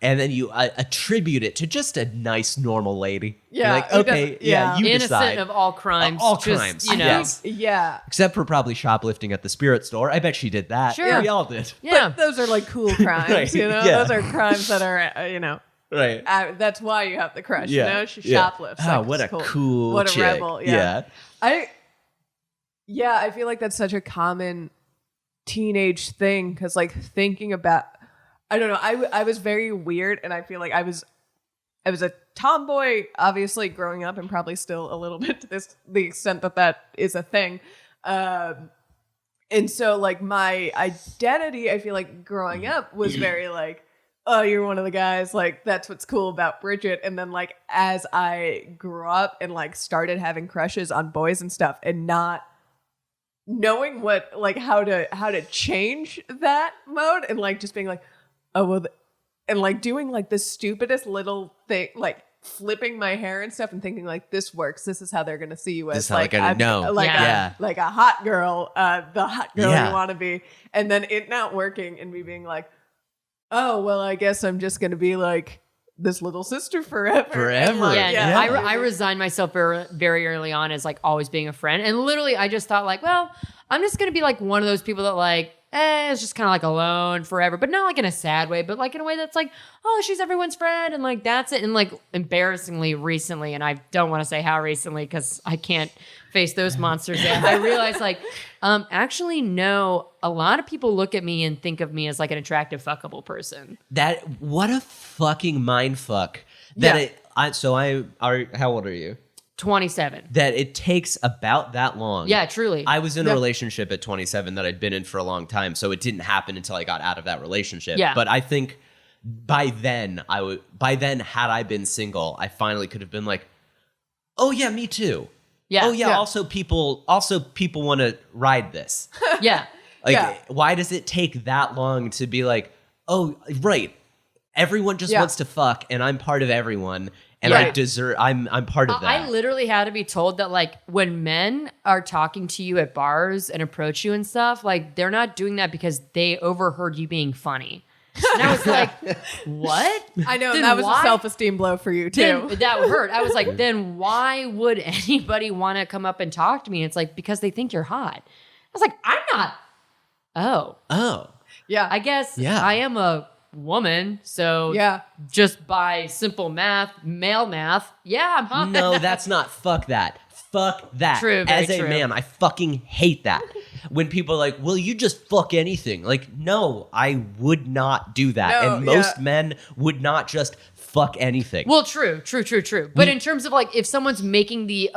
And then you attribute it to just a nice, normal lady. Yeah. You're like, okay, you innocent decide. of all crimes. All crimes. You know. Yes. Yeah. Except for probably shoplifting at the spirit store. I bet she did that. Sure. We all did. Yeah. But those are like cool crimes, Right. you know? Yeah. Those are crimes that are, you know. Right. That's why you have the crush, you know? She shoplifts. Oh, Like, what a cool. cool What a chick. rebel. Yeah. I feel like that's such a common teenage thing because like thinking about, I don't know, I was very weird and I feel like I was a tomboy, obviously growing up and probably still a little bit to the extent that is a thing. And so like my identity, I feel like growing up was very like, oh, you're one of the guys, like that's what's cool about Bridgett. And then like as I grew up and like started having crushes on boys and stuff and not knowing what like how to change that mode and like just being like, oh well, and like doing like the stupidest little thing, like flipping my hair and stuff and thinking like this works, this is how they're gonna see you as like a hot girl, the hot girl you want to be, and then it not working and me being like, oh well, I guess I'm just gonna be like this little sister forever. Like, I resigned myself very, very early on as like always being a friend, and literally I just thought like, well, I'm just gonna be like one of those people that like it's just kind of like alone forever, but not like in a sad way, but like in a way that's like, oh, she's everyone's friend, and like that's it. And like embarrassingly recently, and I don't want to say how recently because I can't face those monsters yet, I realized like actually no, a lot of people look at me and think of me as like an attractive fuckable person. What a fucking mind fuck. How old are you? 27. That it takes about that long. Yeah, truly. I was in a relationship at 27 that I'd been in for a long time, so it didn't happen until I got out of that relationship. Yeah. But I think by then had I been single, I finally could have been like, oh yeah, me too. Yeah. Oh yeah, also people want to ride this. Yeah. Why does it take that long to be like, oh right, everyone just wants to fuck and I'm part of everyone. And I'm part of that. I literally had to be told that like when men are talking to you at bars and approach you and stuff, like they're not doing that because they overheard you being funny. And I was like, what? I know, that was a self-esteem blow for you too. That hurt. I was like, then why would anybody want to come up and talk to me? And it's like, because they think you're hot. I was like, I'm not. Oh. Yeah. I guess I am a woman, so just by simple math, male math, I'm hot. No, that's not. Fuck that. True, as a true. man, I fucking hate that. When people are like, well, you just fuck anything. Like, no, I would not do that. And most men would not just fuck anything. Well, true. But in terms of like, if someone's making the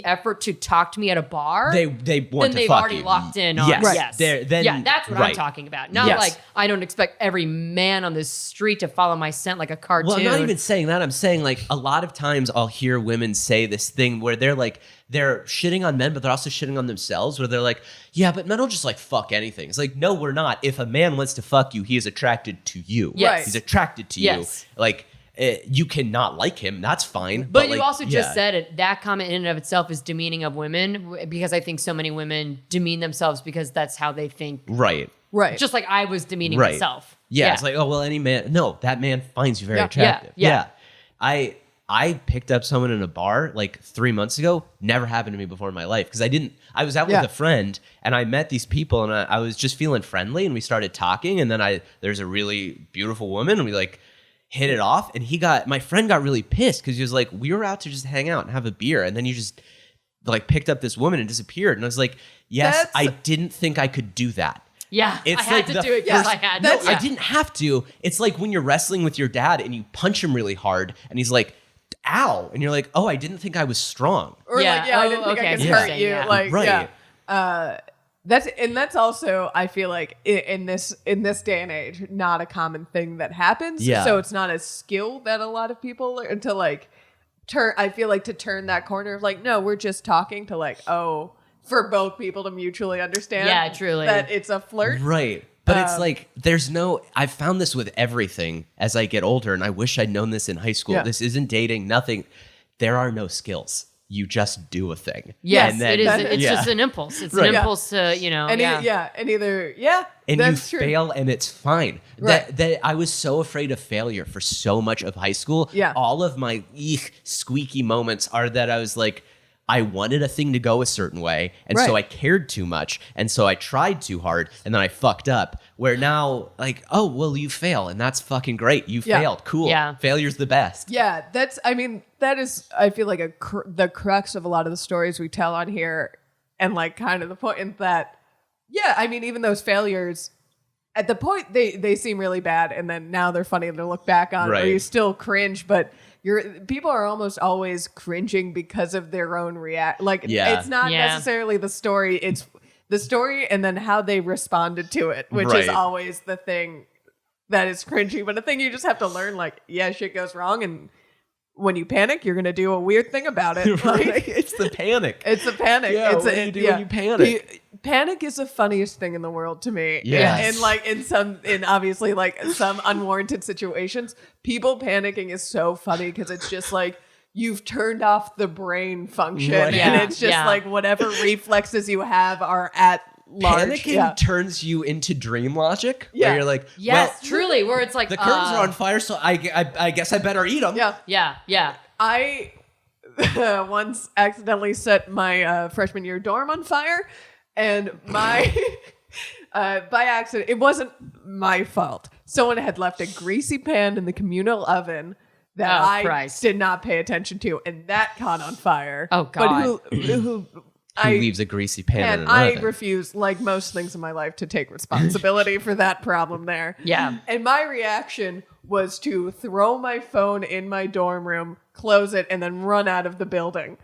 effort to talk to me at a bar, they want then to fuck they've already you. locked in on yes. That's what I'm talking about. Not like I don't expect every man on the street to follow my scent like a cartoon. Well, I'm not even saying that. I'm saying like a lot of times I'll hear women say this thing where they're like they're shitting on men, but they're also shitting on themselves. Where they're like, yeah, but men will just like fuck anything. It's like, no, we're not. If a man wants to fuck you, he is attracted to you. Yes, he's attracted to you. Like. you cannot like him. That's fine. But you like, also just said it. That comment in and of itself is demeaning of women, because I think so many women demean themselves because that's how they think. Right. Just like I was demeaning Right. myself. Yeah, it's like, oh, well, any man. No, that man finds you very attractive. Yeah. I picked up someone in a bar like 3 months ago. Never happened to me before in my life, because I was out with a friend and I met these people, and I was just feeling friendly, and we started talking, and then there's a really beautiful woman, and we like hit it off, and my friend got really pissed because he was like, we were out to just hang out and have a beer, and then you just like picked up this woman and disappeared. And I was like, yes, I didn't think I could do that. Yeah, it's I had like to do it because I had No, to. I didn't have to. It's like when you're wrestling with your dad and you punch him really hard and he's like, ow. And you're like, oh, I didn't think I was strong. Or I didn't think I could hurt you. Yeah. Like, right. That's also, I feel like in this day and age, not a common thing that happens. Yeah. So it's not a skill that a lot of people learn to like turn. I feel like to turn that corner of like, no, we're just talking, to like, oh, for both people to mutually understand. Yeah, truly. That it's a flirt. Right. But it's like, I've found this with everything as I get older, and I wish I'd known this in high school. Yeah. This isn't dating, nothing. There are no skills. You just do a thing. Yes, And then- it is. It's just an impulse. It's Right. an impulse to, And yeah. and that's you true. fail, and it's fine. Right. That I was so afraid of failure for so much of high school. Yeah. All of my squeaky moments are that I was like, I wanted a thing to go a certain way, and so I cared too much, and so I tried too hard, and then I fucked up. Where now, like, oh, well, you fail, and that's fucking great. You failed. Cool. Yeah. Failure's the best. Yeah, that is, I feel like the crux of a lot of the stories we tell on here, and like kind of the point that, even those failures, at the point they seem really bad, and then now they're funny to look back on, or you still cringe, but people are almost always cringing because of their own Like, it's not necessarily the story, it's the story and then how they responded to it, which is always the thing that is cringy, but a thing you just have to learn, like, shit goes wrong, and when you panic, you're going to do a weird thing about it. Like, It's the panic. it's a panic. Yeah, It's what do you do when you panic? Panic is the funniest thing in the world to me. Yes. And like in obviously like some unwarranted situations, people panicking is so funny because it's just like you've turned off the brain function, Right. and it's just like whatever reflexes you have are at large. Panicking turns you into dream logic, Yeah. where you're like, Yes, well, truly, where it's like the curtains are on fire, so I guess I better eat them. Yeah. I once accidentally set my freshman year dorm on fire, and my by accident, it wasn't my fault. Someone had left a greasy pan in the communal oven that I did not pay attention to, and that caught on fire. Oh, God. But who leaves a greasy pan in and an I oven? refuse, like most things in my life, to take responsibility for that problem there. Yeah. And my reaction was to throw my phone in my dorm room, close it, and then run out of the building.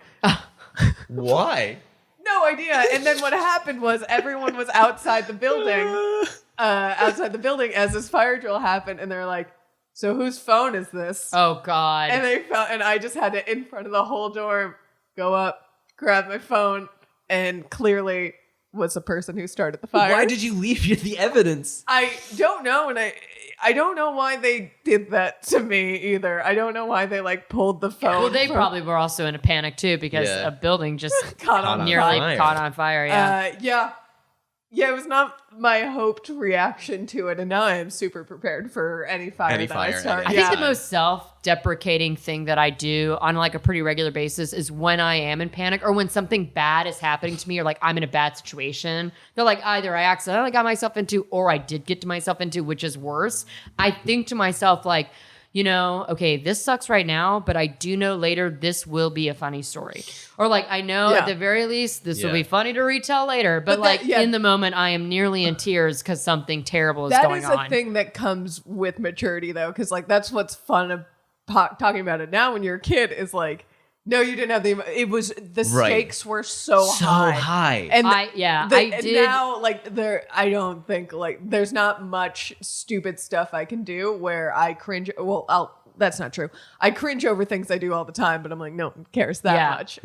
Why? No idea. And then what happened was everyone was outside the building as this fire drill happened, and they're like, so whose phone is this? Oh, God. And I just had to, in front of the whole dorm, go up, grab my phone, and clearly was the person who started the fire. Why did you leave the evidence? I don't know, and I don't know why they did that to me either. I don't know why they like pulled the phone. Well, they probably were also in a panic too, because a building just caught on nearly fire. caught on fire. Yeah, it was not my hoped reaction to it, and now I am super prepared for any fire that I start. I think the most self-deprecating thing that I do on like a pretty regular basis is when I am in panic or when something bad is happening to me, or like I'm in a bad situation. They're like either I accidentally got myself into or I did get to myself into, which is worse. I think to myself like, okay, this sucks right now, but I do know later this will be a funny story. Or like, I know at the very least this will be funny to retell later. But like in the moment, I am nearly in tears because something terrible is going on. That is a thing that comes with maturity, though, because like that's what's fun about talking about it now when you're a kid is like, no, you didn't have it was the stakes were so high. And I did. Now, like I don't think like there's not much stupid stuff I can do where I cringe. Well, that's not true. I cringe over things I do all the time, but I'm like, no one cares that much.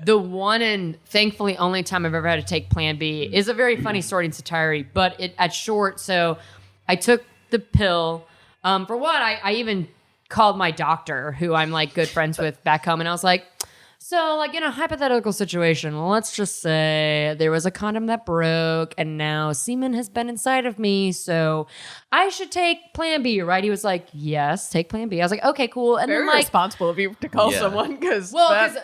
The one and thankfully only time I've ever had to take Plan B is a very funny story in its entirety, but at short. So I took the pill. For one, I even called my doctor, who I'm like good friends with back home, and I was like, so, like, in a hypothetical situation, let's just say there was a condom that broke and now semen has been inside of me, so I should take Plan B, right? He was like, yes, take Plan B. I was like, okay, cool. And Very then, like, responsible of you to call someone because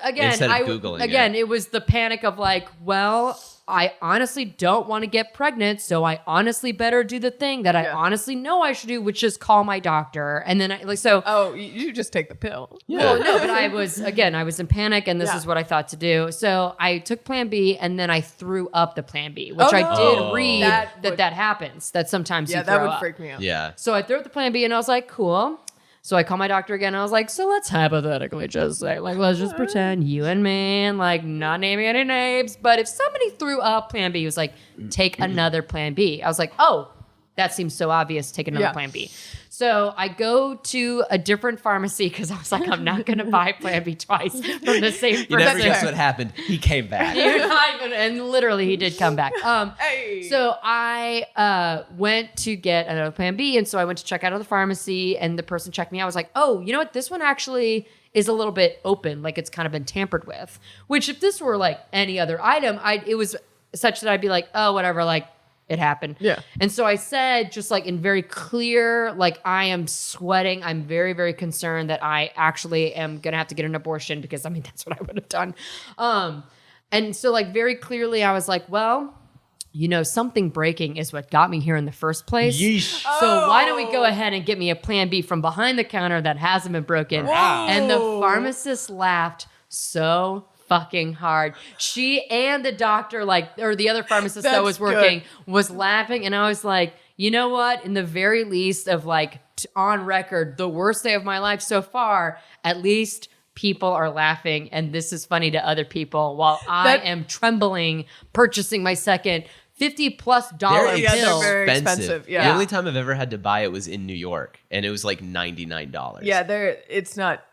again, Instead of Googling it was the panic of like, well, I honestly don't want to get pregnant, so I honestly better do the thing that I honestly know I should do, which is call my doctor. And then you just take the pill. Well, no, but I was in panic, and this is what I thought to do. So I took Plan B, and then I threw up the Plan B, which I did read that happens, that sometimes you throw that would up. freak me out. Yeah. So I threw up the Plan B, and I was like, cool. So I call my doctor again. And I was like, so let's hypothetically just say, like, let's just pretend you and me, and like not naming any names. But if somebody threw up Plan B, he was like, take another Plan B. I was like, oh, that seems so obvious. Take another Plan B. So I go to a different pharmacy because I was like, I'm not going to buy Plan B twice from the same person. You never guess what happened. He came back. And literally he did come back. Hey. So I went to get another Plan B. And so I went to check out of the pharmacy, and the person checked me out. I was like, oh, you know what? This one actually is a little bit open. Like it's kind of been tampered with, which if this were like any other item, it was such that I'd be like, oh, whatever. Like, it happened. Yeah. And so I said, just like in very clear, like I am sweating. I'm very, very concerned that I actually am going to have to get an abortion because I mean, that's what I would have done. And so like very clearly I was like, well, you know, something breaking is what got me here in the first place. Yeesh. So why don't we go ahead and get me a Plan B from behind the counter that hasn't been broken? Whoa. And the pharmacist laughed so fucking hard. She and the doctor, or the other pharmacist that was working, was laughing. And I was like, you know what? In the very least of like on record, the worst day of my life so far, at least people are laughing. And this is funny to other people while I am trembling, purchasing my second $50+ pill. They're very expensive. Yeah. The only time I've ever had to buy it was in New York, and it was like $99. Yeah, it's not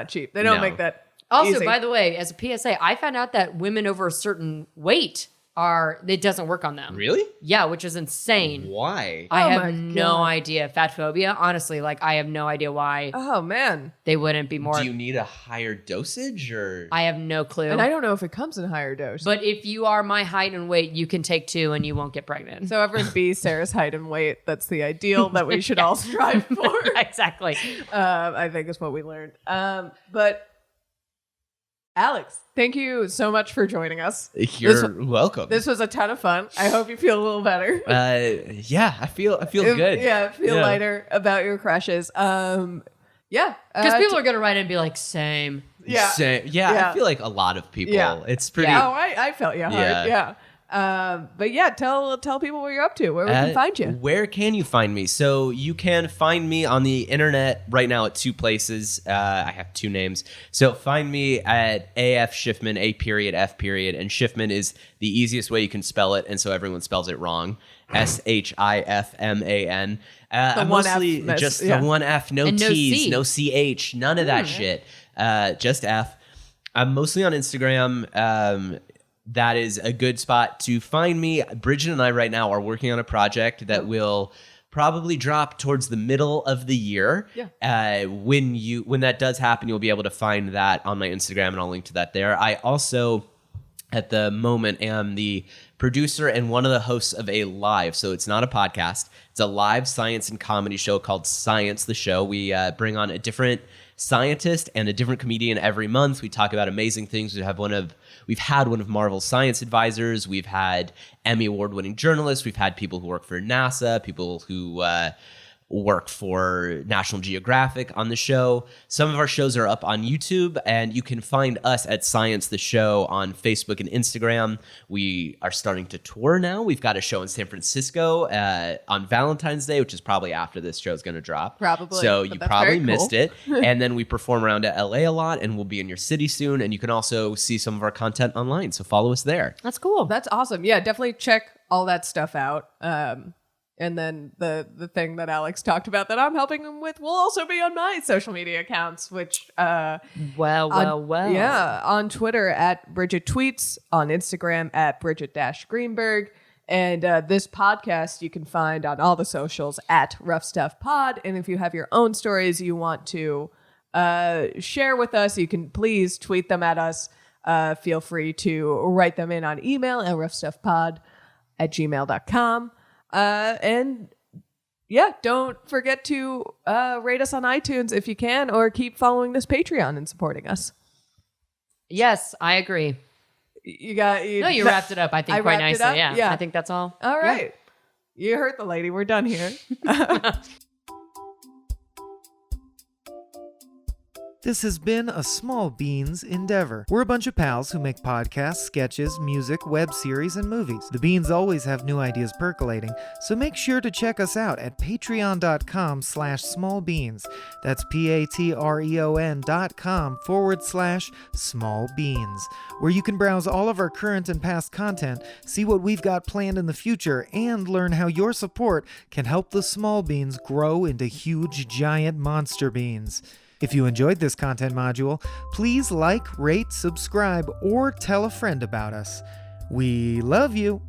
cheap. They don't make that. Also, easy. by the way, as a PSA, I found out that women over a certain weight it doesn't work on them. Really? Yeah, which is insane. Why? I have no idea. Fat phobia, honestly, like I have no idea why Oh man, they wouldn't be more. Do you need a higher dosage, or? I have no clue. and I don't know if it comes in higher dose. But if you are my height and weight, you can take 2 and you won't get pregnant. So everyone be Sarah's height and weight. That's the ideal that we should all strive for. Exactly. I think is what we learned. But Alex, thank you so much for joining us. You're welcome. This was a ton of fun. I hope you feel a little better. Yeah, I feel good. Feel lighter about your crushes. Because people are going to write in and be like, same. Yeah. I feel like a lot of people. Yeah. It's pretty. Yeah. Oh, I felt you hard. Yeah. But yeah, tell people what you're up to, where we can find you. Where can you find me? So you can find me on the internet right now at 2 places. I have 2 names. So find me at AF Shifman, A.F. and Shifman is the easiest way you can spell it, and so everyone spells it wrong. SHIFMAN. I'm mostly just the 1 F, no and T's, no C H, none of that shit. Just F. I'm mostly on Instagram. That is a good spot to find me. Bridgett and I right now are working on a project that will probably drop towards the middle of the year. Yeah. When that does happen, you'll be able to find that on my Instagram, and I'll link to that there. I also, at the moment, am the producer and one of the hosts of a live, so it's not a podcast, it's a live science and comedy show called Science the Show. We bring on a different scientist and a different comedian every month. We talk about amazing things. We've had one of Marvel's science advisors. We've had Emmy award-winning journalists. We've had people who work for NASA, people who work for National Geographic on the show. Some of our shows are up on YouTube, and you can find us at Science the Show on Facebook and Instagram. We are starting to tour now. We've got a show in San Francisco on Valentine's Day, which is probably after this show is going to drop. Probably. So you probably missed it. And then we perform around at LA a lot, and we'll be in your city soon. And you can also see some of our content online. So follow us there. That's cool. That's awesome. Yeah, definitely check all that stuff out. And then the thing that Alex talked about that I'm helping him with will also be on my social media accounts, which well. Yeah, on Twitter at Bridgett Tweets, on Instagram at Bridgett-Greenberg, And this podcast you can find on all the socials at Rough Stuff Pod. And if you have your own stories you want to share with us, you can please tweet them at us. Feel free to write them in on email at roughstuffpod@gmail.com. And yeah, don't forget to rate us on iTunes if you can, or keep following this Patreon and supporting us. Yes, I agree. You wrapped it up, I think, quite nicely. Yeah, I think that's all. All right. Yeah. You heard the lady. We're done here. This has been a Small Beans endeavor. We're a bunch of pals who make podcasts, sketches, music, web series, and movies. The Beans always have new ideas percolating, so make sure to check us out at patreon.com/smallbeans. That's patreon.com/smallbeans, where you can browse all of our current and past content, see what we've got planned in the future, and learn how your support can help the small beans grow into huge, giant monster beans. If you enjoyed this content module, please like, rate, subscribe, or tell a friend about us. We love you!